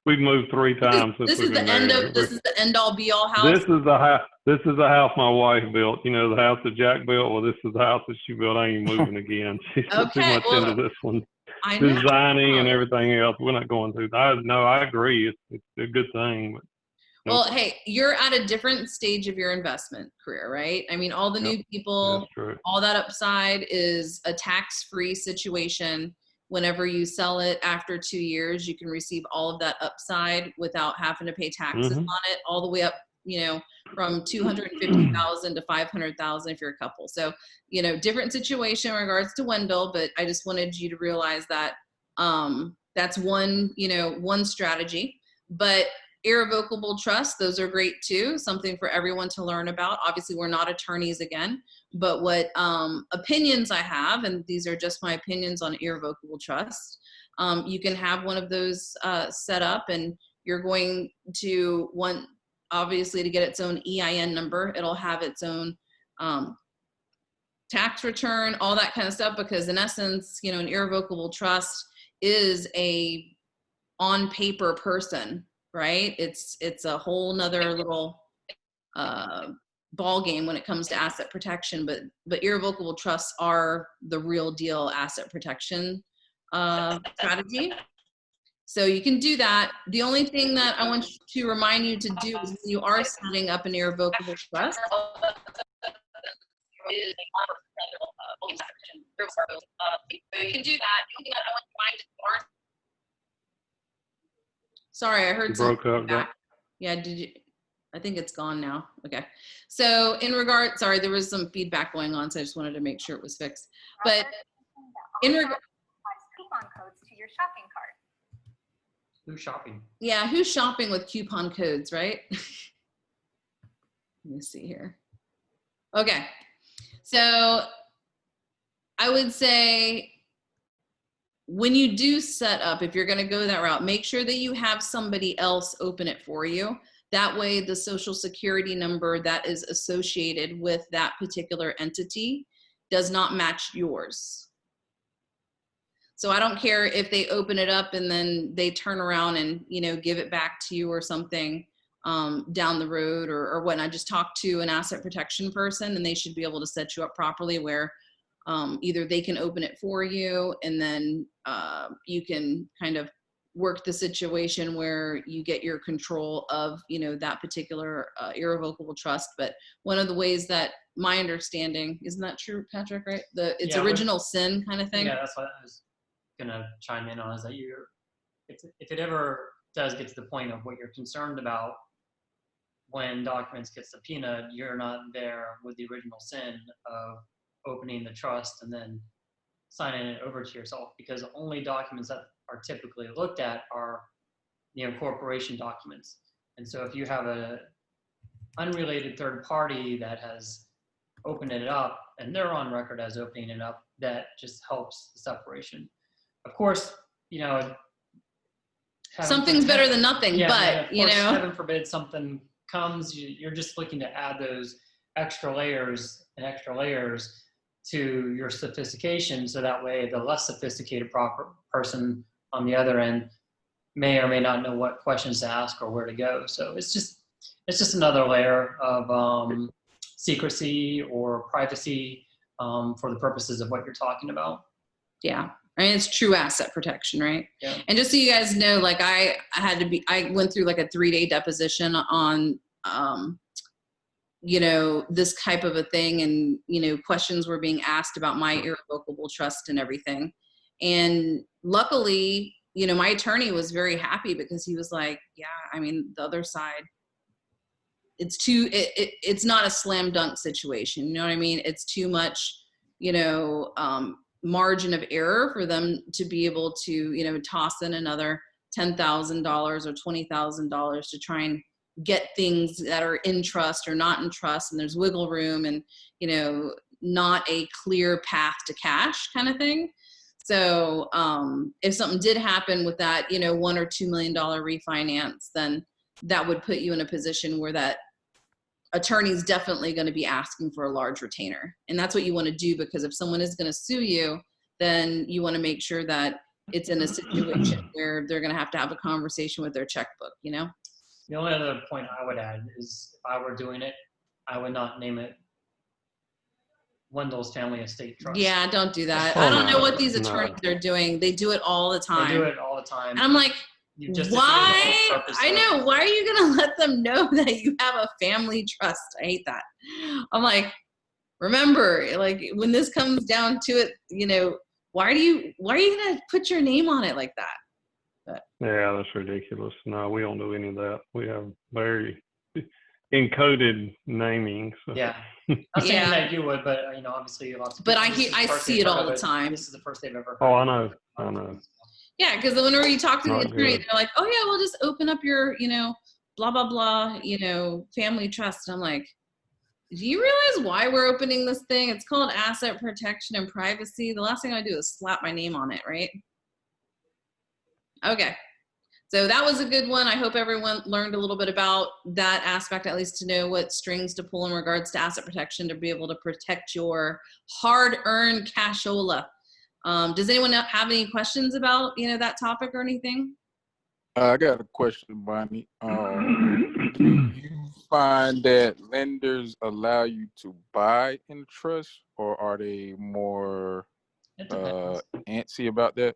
We've moved 3 times since we've been married. This is the end all be all house. This is the house. This is the house my wife built. You know, the house that Jack built. Well, this is the house that she built. I ain't moving again. She's put too much into this one. I know. Designing and everything else. We're not going through that. No, I agree. It's a good thing. But well, hey, you're at a different stage of your investment career, right? I mean, all the new people, all that upside is a tax-free situation. Whenever you sell it after 2 years, you can receive all of that upside without having to pay taxes on it, all the way up, you know, from 250,000 to 500,000 if you're a couple. So, you know, different situation in regards to Wendell, but I just wanted you to realize that that's one, you know, one strategy. But irrevocable trust, those are great too, something for everyone to learn about. Obviously, we're not attorneys again, but what opinions I have, and these are just my opinions on irrevocable trust, you can have one of those set up, and you're going to want, obviously, to get its own EIN number. It'll have its own tax return, all that kind of stuff, because in essence, you know, an irrevocable trust is a on paper person, right? It's a whole nother little ball game when it comes to asset protection, but irrevocable trusts are the real deal asset protection strategy. So you can do that. The only thing that I want to remind you to do is when you are setting up an irrevocable trust, you can do that. Sorry, I heard something. Broke up. Back. Yeah, did you? I think it's gone now. Okay. So in regard, sorry, there was some feedback going on, so I just wanted to make sure it was fixed. But in regard, coupon codes to your shopping cart. Who's shopping? Yeah, who's shopping with coupon codes, right? Let me see here. Okay. So I would say when you do set up, if you're going to go that route, make sure that you have somebody else open it for you. That way the social security number that is associated with that particular entity does not match yours. So I don't care if they open it up and then they turn around and, you know, give it back to you or something down the road or whatnot. I just talked to an asset protection person and they should be able to set you up properly where either they can open it for you and then you can kind of work the situation where you get your control of, that particular irrevocable trust. But one of the ways that my understanding, isn't that true, Patrick, right? It's original sin kind of thing. Yeah, that's what I was gonna chime in on, is that if it ever does get to the point of what you're concerned about, when documents get subpoenaed, you're not there with the original sin of opening the trust and then signing it over to yourself, because only documents that are typically looked at are the incorporation documents. And so if you have a unrelated third party that has opened it up and they're on record as opening it up, that just helps the separation. Of course, something's better than nothing, but heaven forbid something comes, you're just looking to add those extra layers to your sophistication, so that way the less sophisticated person on the other end may or may not know what questions to ask or where to go. So it's just another layer of secrecy or privacy for the purposes of what you're talking about. Yeah. I mean, it's true asset protection, right? Yeah. And just so you guys know, like I went through like a 3-day deposition on, this type of a thing, and, questions were being asked about my irrevocable trust and everything. And luckily, my attorney was very happy, because he was like, yeah, I mean, the other side, it's not a slam dunk situation. You know what I mean? It's too much, margin of error for them to be able to, toss in another $10,000 or $20,000 to try and get things that are in trust or not in trust. And there's wiggle room and, not a clear path to cash kind of thing. So if something did happen with that, $1 or $2 million refinance, then that would put you in a position where that attorney's definitely going to be asking for a large retainer. And that's what you want to do, because if someone is going to sue you, then you want to make sure that it's in a situation where they're going to have a conversation with their checkbook, The only other point I would add is, if I were doing it, I would not name it Wendell's Family Estate Trust. Yeah, don't do that. I don't know what these attorneys are doing. They do it all the time. They do it all the time. And I'm like, why? I know. Why are you going to let them know that you have a family trust? I hate that. I'm like, remember, like, when this comes down to it, why are you going to put your name on it like that? But, yeah, that's ridiculous. No, we don't do any of that. We have very encoded naming. So. Yeah. I'm saying that you would, but obviously lots of. But I see it all the time. This is the first they've ever heard. Oh, I know. Yeah, because whenever you talk to the attorney, good. they're like, "Oh yeah, we'll just open up your, blah blah blah, family trust." And I'm like, do you realize why we're opening this thing? It's called asset protection and privacy. The last thing I do is slap my name on it, right? Okay. So that was a good one. I hope everyone learned a little bit about that aspect, at least to know what strings to pull in regards to asset protection to be able to protect your hard-earned cashola. Does anyone have any questions about, that topic or anything? I got a question, Bonnie. Do you find that lenders allow you to buy in trust, or are they more antsy about that?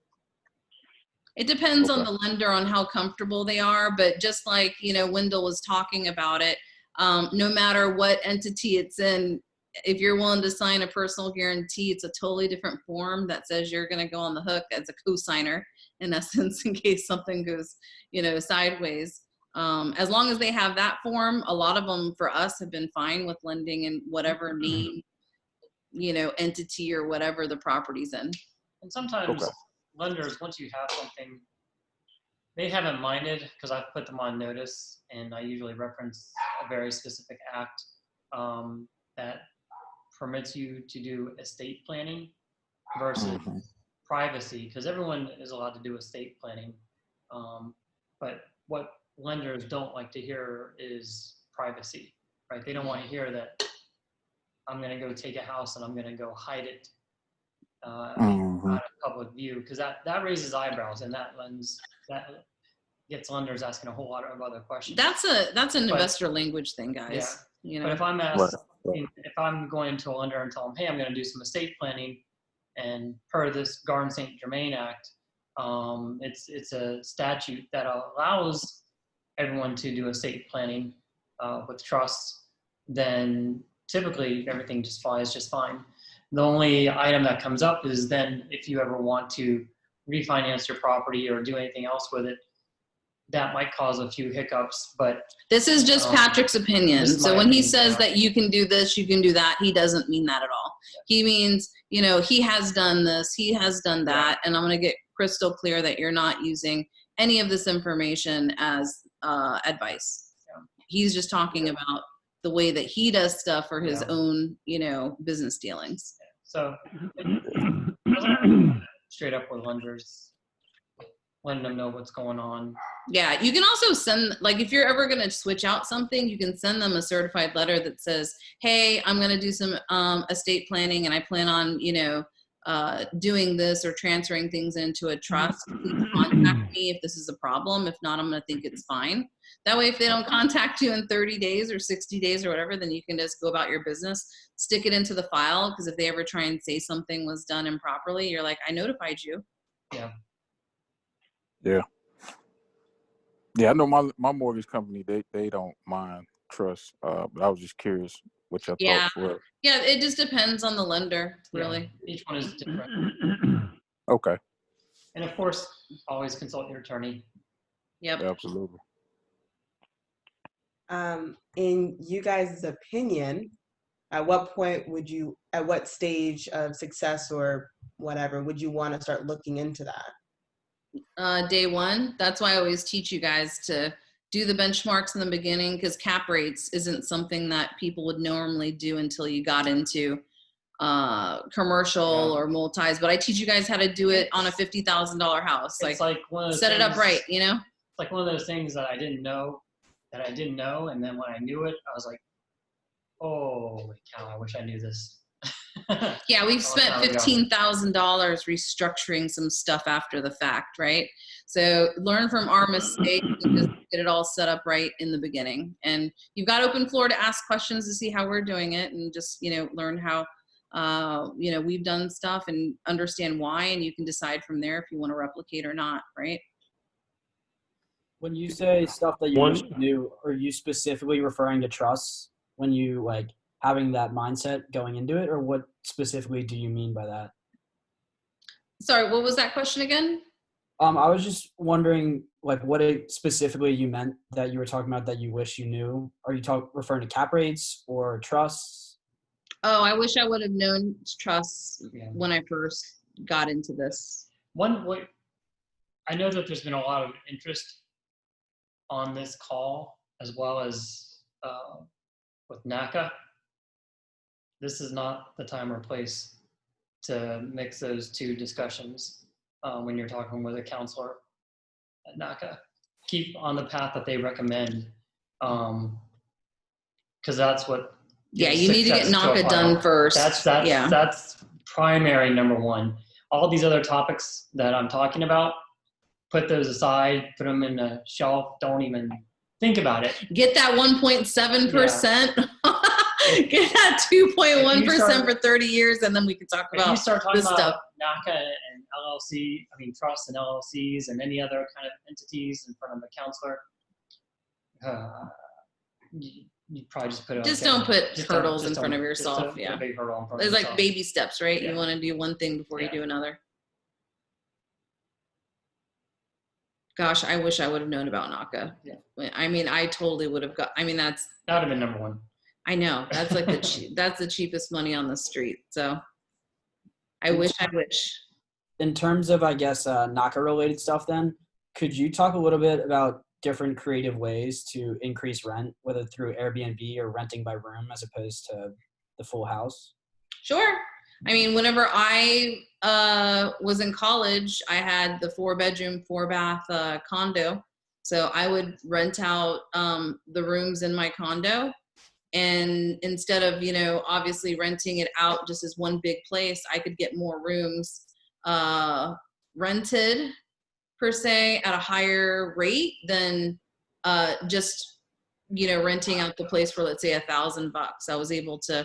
It depends on the lender on how comfortable they are, but just like, Wendell was talking about it, no matter what entity it's in, if you're willing to sign a personal guarantee, it's a totally different form that says you're going to go on the hook as a co-signer, in essence, in case something goes, sideways. As long as they have that form, a lot of them for us have been fine with lending in whatever name, entity or whatever the property's in. And sometimes lenders, once you have something, they haven't minded, because I've put them on notice, and I usually reference a very specific act that permits you to do estate planning versus privacy, because everyone is allowed to do estate planning. But what lenders don't like to hear is privacy, right? They don't want to hear that I'm going to go take a house and I'm going to go hide it out of public view, because that raises eyebrows, and that gets lenders asking a whole lot of other questions. That's an investor language thing, guys. Yeah. But if I'm asked, if I'm going to a lender and tell them, hey, I'm going to do some estate planning, and per this Garden St. Germain Act, It's a statute that allows everyone to do estate planning with trusts, then typically everything just flies just fine. The only item that comes up is then if you ever want to refinance your property or do anything else with it, that might cause a few hiccups, but This is just Patrick's opinion. this is So my when he opinion, says yeah. that you can do this, you can do that, he doesn't mean that at all. He means, you know, he has done this, he has done that, and I'm going to get crystal clear that you're not using any of this information as advice. He's just talking about the way that he does stuff for his own, you know, business dealings. So straight up with lenders, letting them know what's going on. Yeah, you can also send, like, if you're ever going to switch out something, you can send them a certified letter that says, hey, I'm going to do some estate planning and I plan on, you know, doing this or transferring things into a trust. Please contact me if this is a problem. If not, I'm going to think it's fine. That way, if they don't contact you in 30 days or 60 days or whatever, then you can just go about your business, stick it into the file, because if they ever try and say something was done improperly, you're like, I notified you. Yeah. Yeah. Yeah, I know my mortgage company, they don't mind trust. But I was just curious what your Yeah. thoughts were. Yeah, it just depends on the lender, really. Yeah. Each one is different. Okay. And of course, always consult your attorney. Yep. Absolutely. In you guys' opinion, at what point would you, at what stage of success or whatever, would you want to start looking into that? Day one. That's why I always teach you guys to do the benchmarks in the beginning, because cap rates isn't something that people would normally do until you got into commercial or multis. But I teach you guys how to do it on a $50,000 house. It's like one of those set it up things- right, you know? It's like one of those things that I didn't know, and then when I knew it, I was like, holy cow, I wish I knew this. Yeah, we've Oh, spent now we are. $15,000 restructuring some stuff after the fact, right? So learn from our mistakes and just get it all set up right in the beginning. And you've got open floor to ask questions to see how we're doing it, and just, you know, learn how, you know, we've done stuff and understand why, and you can decide from there if you want to replicate or not, right? When you say stuff that you wish you knew, are you specifically referring to trusts when you like having that mindset going into it, or what specifically do you mean by that? Sorry, what was that question again? I was just wondering, like, what it specifically you meant that you were talking about that you wish you knew. Are you referring to cap rates or trusts? Oh, I wish I would have known trusts when I first got into this. I know that there's been a lot of interest on this call, as well as with NACA. This is not the time or place to mix those two discussions when you're talking with a counselor at NACA. Keep on the path that they recommend, because that's what. Yeah, you need to get NACA done first. That's primary number one. All these other topics that I'm talking about, put those aside, put them in a shelf. Don't even think about it. Get that 1.7%. Get that 2.1% for 30 years, and then we can talk about you start talking this about stuff. NACA and LLC, trusts and LLCs and any other kind of entities in front of a counselor, you probably just put it. Just don't put hurdles in front of yourself. Yeah, big hurdle in front of there's like yourself. baby steps, right? Yeah. You want to do one thing before you do another. Gosh, I wish I would have known about NACA. Yeah. I mean, I totally would have got. I mean, that would have been number one. I know that's like that's the cheapest money on the street. So I wish. In terms of, I guess, NACA related stuff, then could you talk a little bit about different creative ways to increase rent, whether through Airbnb or renting by room as opposed to the full house? Sure. I mean, whenever I was in college, I had the 4-bedroom, 4-bath condo. So I would rent out the rooms in my condo. And instead of, obviously renting it out just as one big place, I could get more rooms rented per se at a higher rate than just, renting out the place for, let's say, $1,000. I was able to,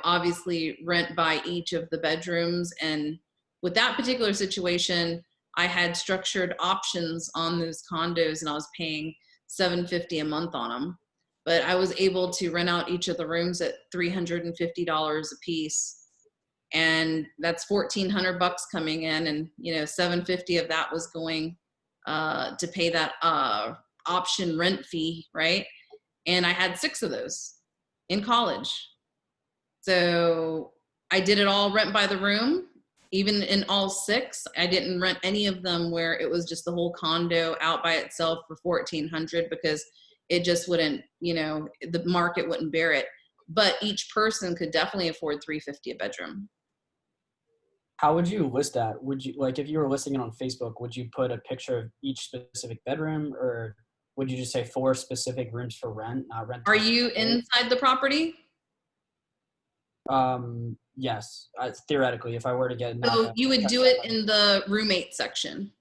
obviously rent by each of the bedrooms. And with that particular situation, I had structured options on those condos and I was paying $750 a month on them. But I was able to rent out each of the rooms at $350 a piece. And that's $1,400 coming in, and $750 of that was going to pay that option rent fee, right? And I had 6 of those in college. So I did it all rent by the room. Even in all 6, I didn't rent any of them where it was just the whole condo out by itself for $1,400, because it just wouldn't, the market wouldn't bear it. But each person could definitely afford $350 a bedroom. How would you list that? Would you, like, if you were listing it on Facebook, would you put a picture of each specific bedroom, or would you just say 4 specific rooms for rent, not rent? Are you inside the property? Yes, theoretically, if I were to get So you would do it in the roommate section.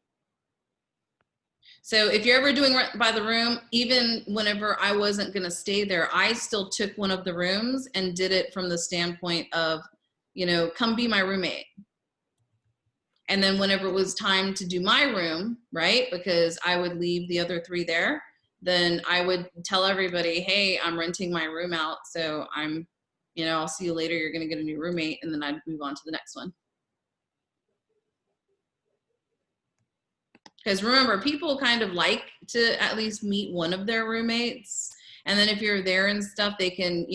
So if you're ever doing rent by the room, even whenever I wasn't going to stay there, I still took one of the rooms and did it from the standpoint of, come be my roommate. And then whenever it was time to do my room, right, because I would leave the other 3 there, then I would tell everybody, hey, I'm renting my room out. So I'm, I'll see you later. You're going to get a new roommate. And then I'd move on to the next one. Because remember, people kind of like to at least meet one of their roommates. And then if you're there and stuff, they can,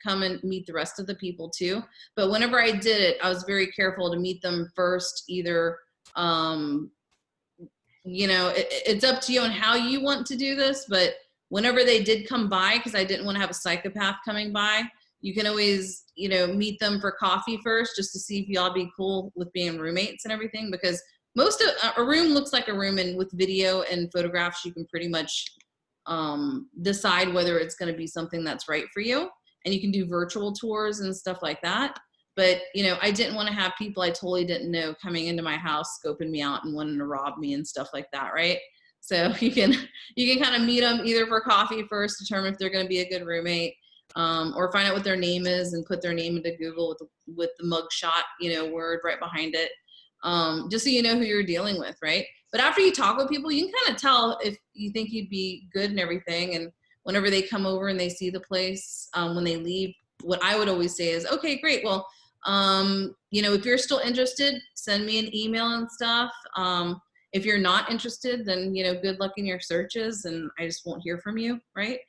come and meet the rest of the people too. But whenever I did it, I was very careful to meet them first, either, it's up to you on how you want to do this. But whenever they did come by, because I didn't want to have a psychopath coming by, you can always, meet them for coffee first, just to see if y'all be cool with being roommates and everything. Because most of a room looks like a room, and with video and photographs, you can pretty much decide whether it's going to be something that's right for you. And you can do virtual tours and stuff like that. But, I didn't want to have people I totally didn't know coming into my house, scoping me out and wanting to rob me and stuff like that, right? So you can kind of meet them either for coffee first, determine if they're going to be a good roommate, or find out what their name is and put their name into Google with the mugshot, word right behind it. Just so you know who you're dealing with, right? But after you talk with people, you can kind of tell if you think you'd be good and everything. And whenever they come over and they see the place, when they leave, what I would always say is, okay, great. Well, if you're still interested, send me an email and stuff. If you're not interested, then, good luck in your searches, and I just won't hear from you, right?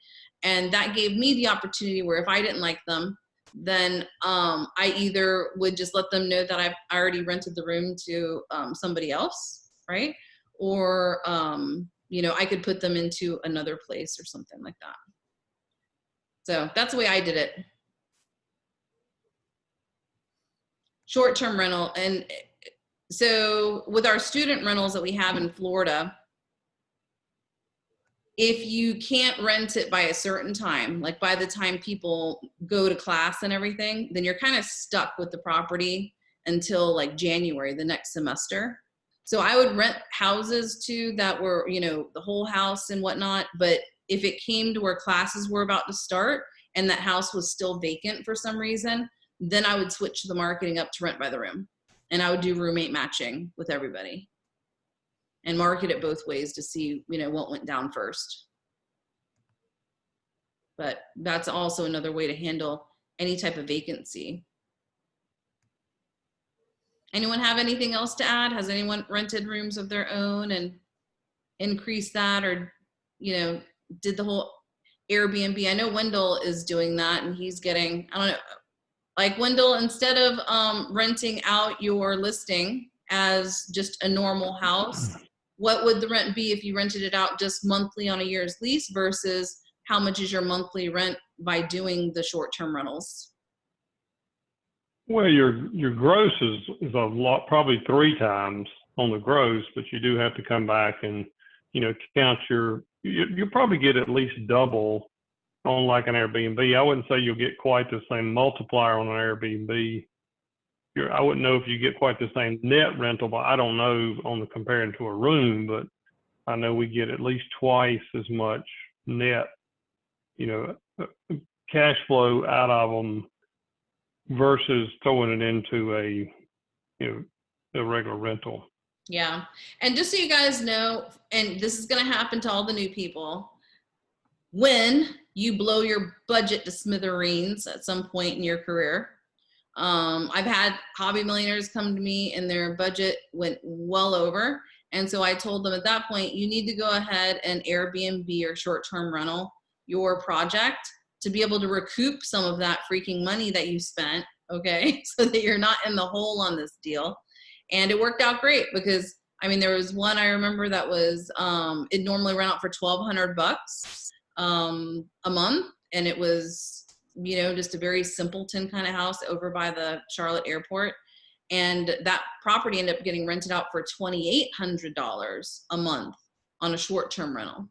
And that gave me the opportunity where if I didn't like them, then I either would just let them know that I already rented the room to somebody else, right? Or, I could put them into another place or something like that. So that's the way I did it. Short-term rental. And so with our student rentals that we have in Florida, if you can't rent it by a certain time, like by the time people go to class and everything, then you're kind of stuck with the property until like January, the next semester. So I would rent houses too that were, the whole house and whatnot. But if it came to where classes were about to start and that house was still vacant for some reason, then I would switch the marketing up to rent by the room. And I would do roommate matching with everybody and market it both ways to see, what went down first. But that's also another way to handle any type of vacancy. Anyone have anything else to add? Has anyone rented rooms of their own and increased that, or, did the whole Airbnb? I know Wendell is doing that, and he's getting, I don't know, like Wendell, instead of renting out your listing as just a normal house, what would the rent be if you rented it out just monthly on a year's lease versus how much is your monthly rent by doing the short-term rentals? Well, your gross is a lot, probably 3 times on the gross, but you do have to come back and, count you'll probably get at least double on like an Airbnb. I wouldn't say you'll get quite the same multiplier on an Airbnb. I wouldn't know if you get quite the same net rental, but I don't know on the comparing to a room, but I know we get at least twice as much net, cash flow out of them versus throwing it into a regular rental. Yeah. And just so you guys know, and this is going to happen to all the new people, when you blow your budget to smithereens at some point in your career. I've had hobby millionaires come to me and their budget went well over. And so I told them at that point, you need to go ahead and Airbnb or short-term rental your project to be able to recoup some of that freaking money that you spent, okay? So that you're not in the hole on this deal. And it worked out great because, I mean, there was one I remember that was, it normally ran out for $1,200 a month. And it was, you know, just a very simpleton kind of house over by the Charlotte airport. And that property ended up getting rented out for $2,800 a month on a short-term rental.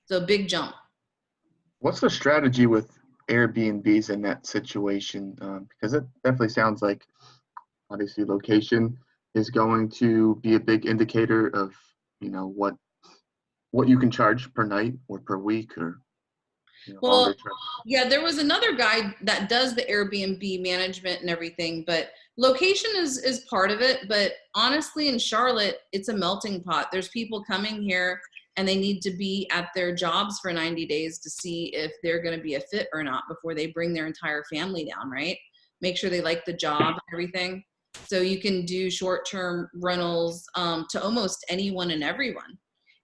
So a big jump. What's the strategy with Airbnbs in that situation? Because it definitely sounds like, obviously, location is going to be a big indicator of, you know, what you can charge per night or per week, or, you know, Well, longer term. yeah, there was another guy that does the Airbnb management and everything, but location is part of it. But honestly, in Charlotte, it's a melting pot. There's people coming here and they need to be at their jobs for 90 days to see if they're going to be a fit or not before they bring their entire family down, right? Make sure they like the job and everything. So you can do short-term rentals to almost anyone and everyone.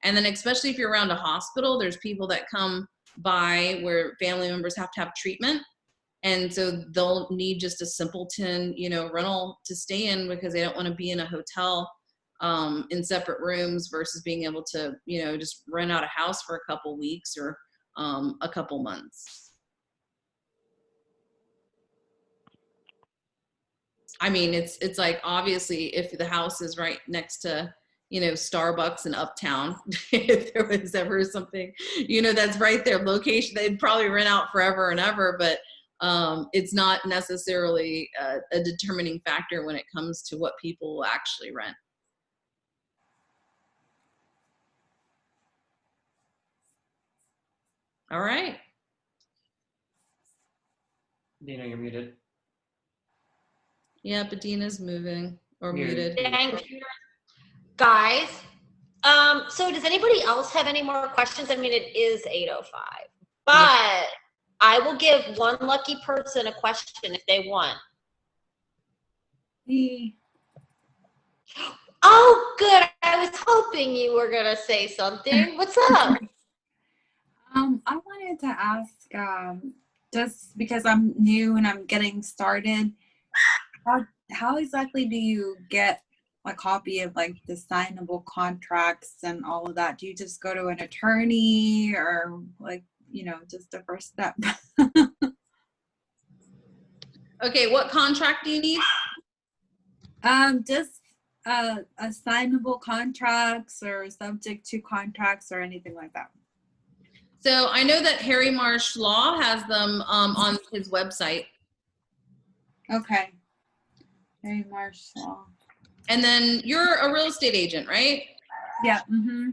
And then especially if you're around a hospital, there's people that come by where family members have to have treatment. And so they'll need just a simpleton, you know, rental to stay in because they don't want to be in a hotel in separate rooms versus being able to, you know, just rent out a house for a couple weeks or a couple months. I mean, it's like, obviously, if the house is right next to, you know, Starbucks in Uptown, if there was ever something, you know, that's right there, location, they'd probably rent out forever and ever, but it's not necessarily a determining factor when it comes to what people will actually rent. All right. Dina, you're muted. Yeah, but Dina's moving or muted. Thank you. Guys, so does anybody else have any more questions? I mean, it is 8:05, but I will give one lucky person a question if they want. Me. Oh, good. I was hoping you were going to say something. What's up? I wanted to ask, just because I'm new and I'm getting started, how exactly do you get a copy of like the signable contracts and all of that? Do you just go to an attorney, or like, you know, just the first step? Okay, what contract do you need? Just assignable contracts or subject to contracts or anything like that. So I know that Harry Marsh Law has them on his website. Okay. Harry Marsh Law. And then you're a real estate agent, right? Yeah. Mm-hmm.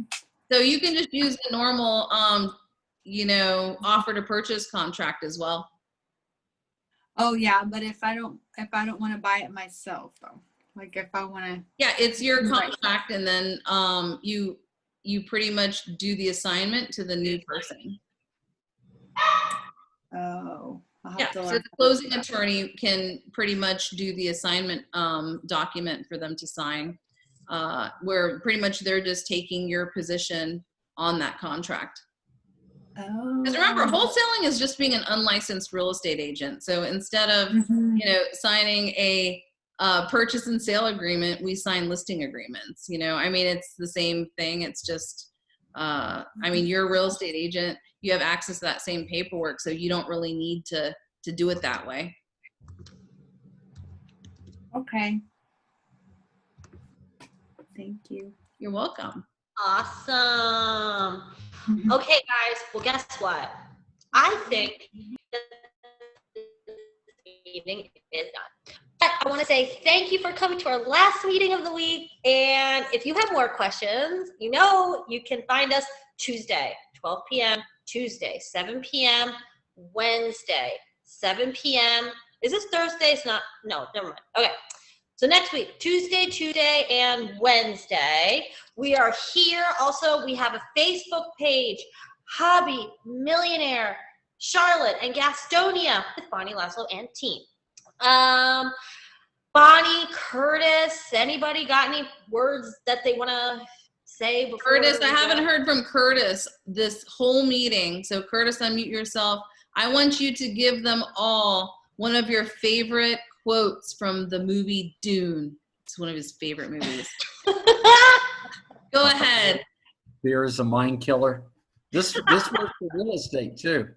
So you can just use the normal, you know, offer to purchase contract as well. Oh yeah, but if I don't want to buy it myself though, like if I want to. Yeah, it's your contract, and then you pretty much do the assignment to the new person. Oh. Yeah, so the closing attorney can pretty much do the assignment document for them to sign, where pretty much they're just taking your position on that contract. Oh. Because remember, wholesaling is just being an unlicensed real estate agent. So instead of you know, signing a purchase and sale agreement, we sign listing agreements. You know, I mean, it's the same thing. It's just, I mean, you're a real estate agent. You have access to that same paperwork, so you don't really need to do it that way. Okay. Thank you. You're welcome. Awesome. Okay, guys. Well, guess what? I think that this meeting is done. But I want to say thank you for coming to our last meeting of the week. And if you have more questions, you know you can find us Tuesday, 12 p.m., Tuesday, 7 p.m., Wednesday, 7 p.m. Is this Thursday? It's not. No, never mind. Okay. So next week, Tuesday, and Wednesday, we are here. Also, we have a Facebook page, Hobby Millionaire Charlotte and Gastonia with Bonnie, Laszlo, and team. Bonnie, Curtis, anybody got any words that they want to say before? Curtis, I haven't heard from Curtis this whole meeting. So Curtis, unmute yourself. I want you to give them all one of your favorite quotes from the movie Dune. It's one of his favorite movies. Go ahead. Fear is a mind killer. This works for real estate too.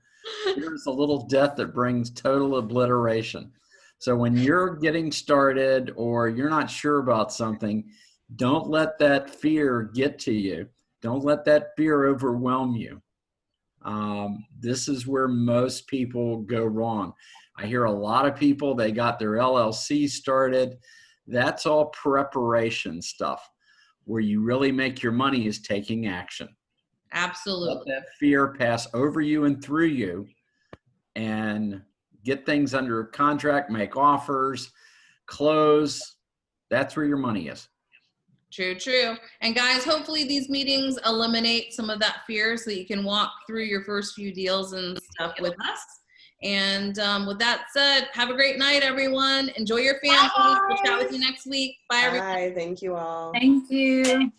Fear is a little death that brings total obliteration. So when you're getting started or you're not sure about something, don't let that fear get to you. Don't let that fear overwhelm you. This is where most people go wrong. I hear a lot of people, they got their LLC started. That's all preparation stuff. Where you really make your money is taking action. Absolutely. Let that fear pass over you and through you and get things under contract, make offers, close. That's where your money is. True, true. And guys, hopefully these meetings eliminate some of that fear so that you can walk through your first few deals and stuff with us. And with that said, have a great night, everyone. Enjoy your families. We'll chat with you next week. Bye, everyone. Bye. Thank you all. Thank you.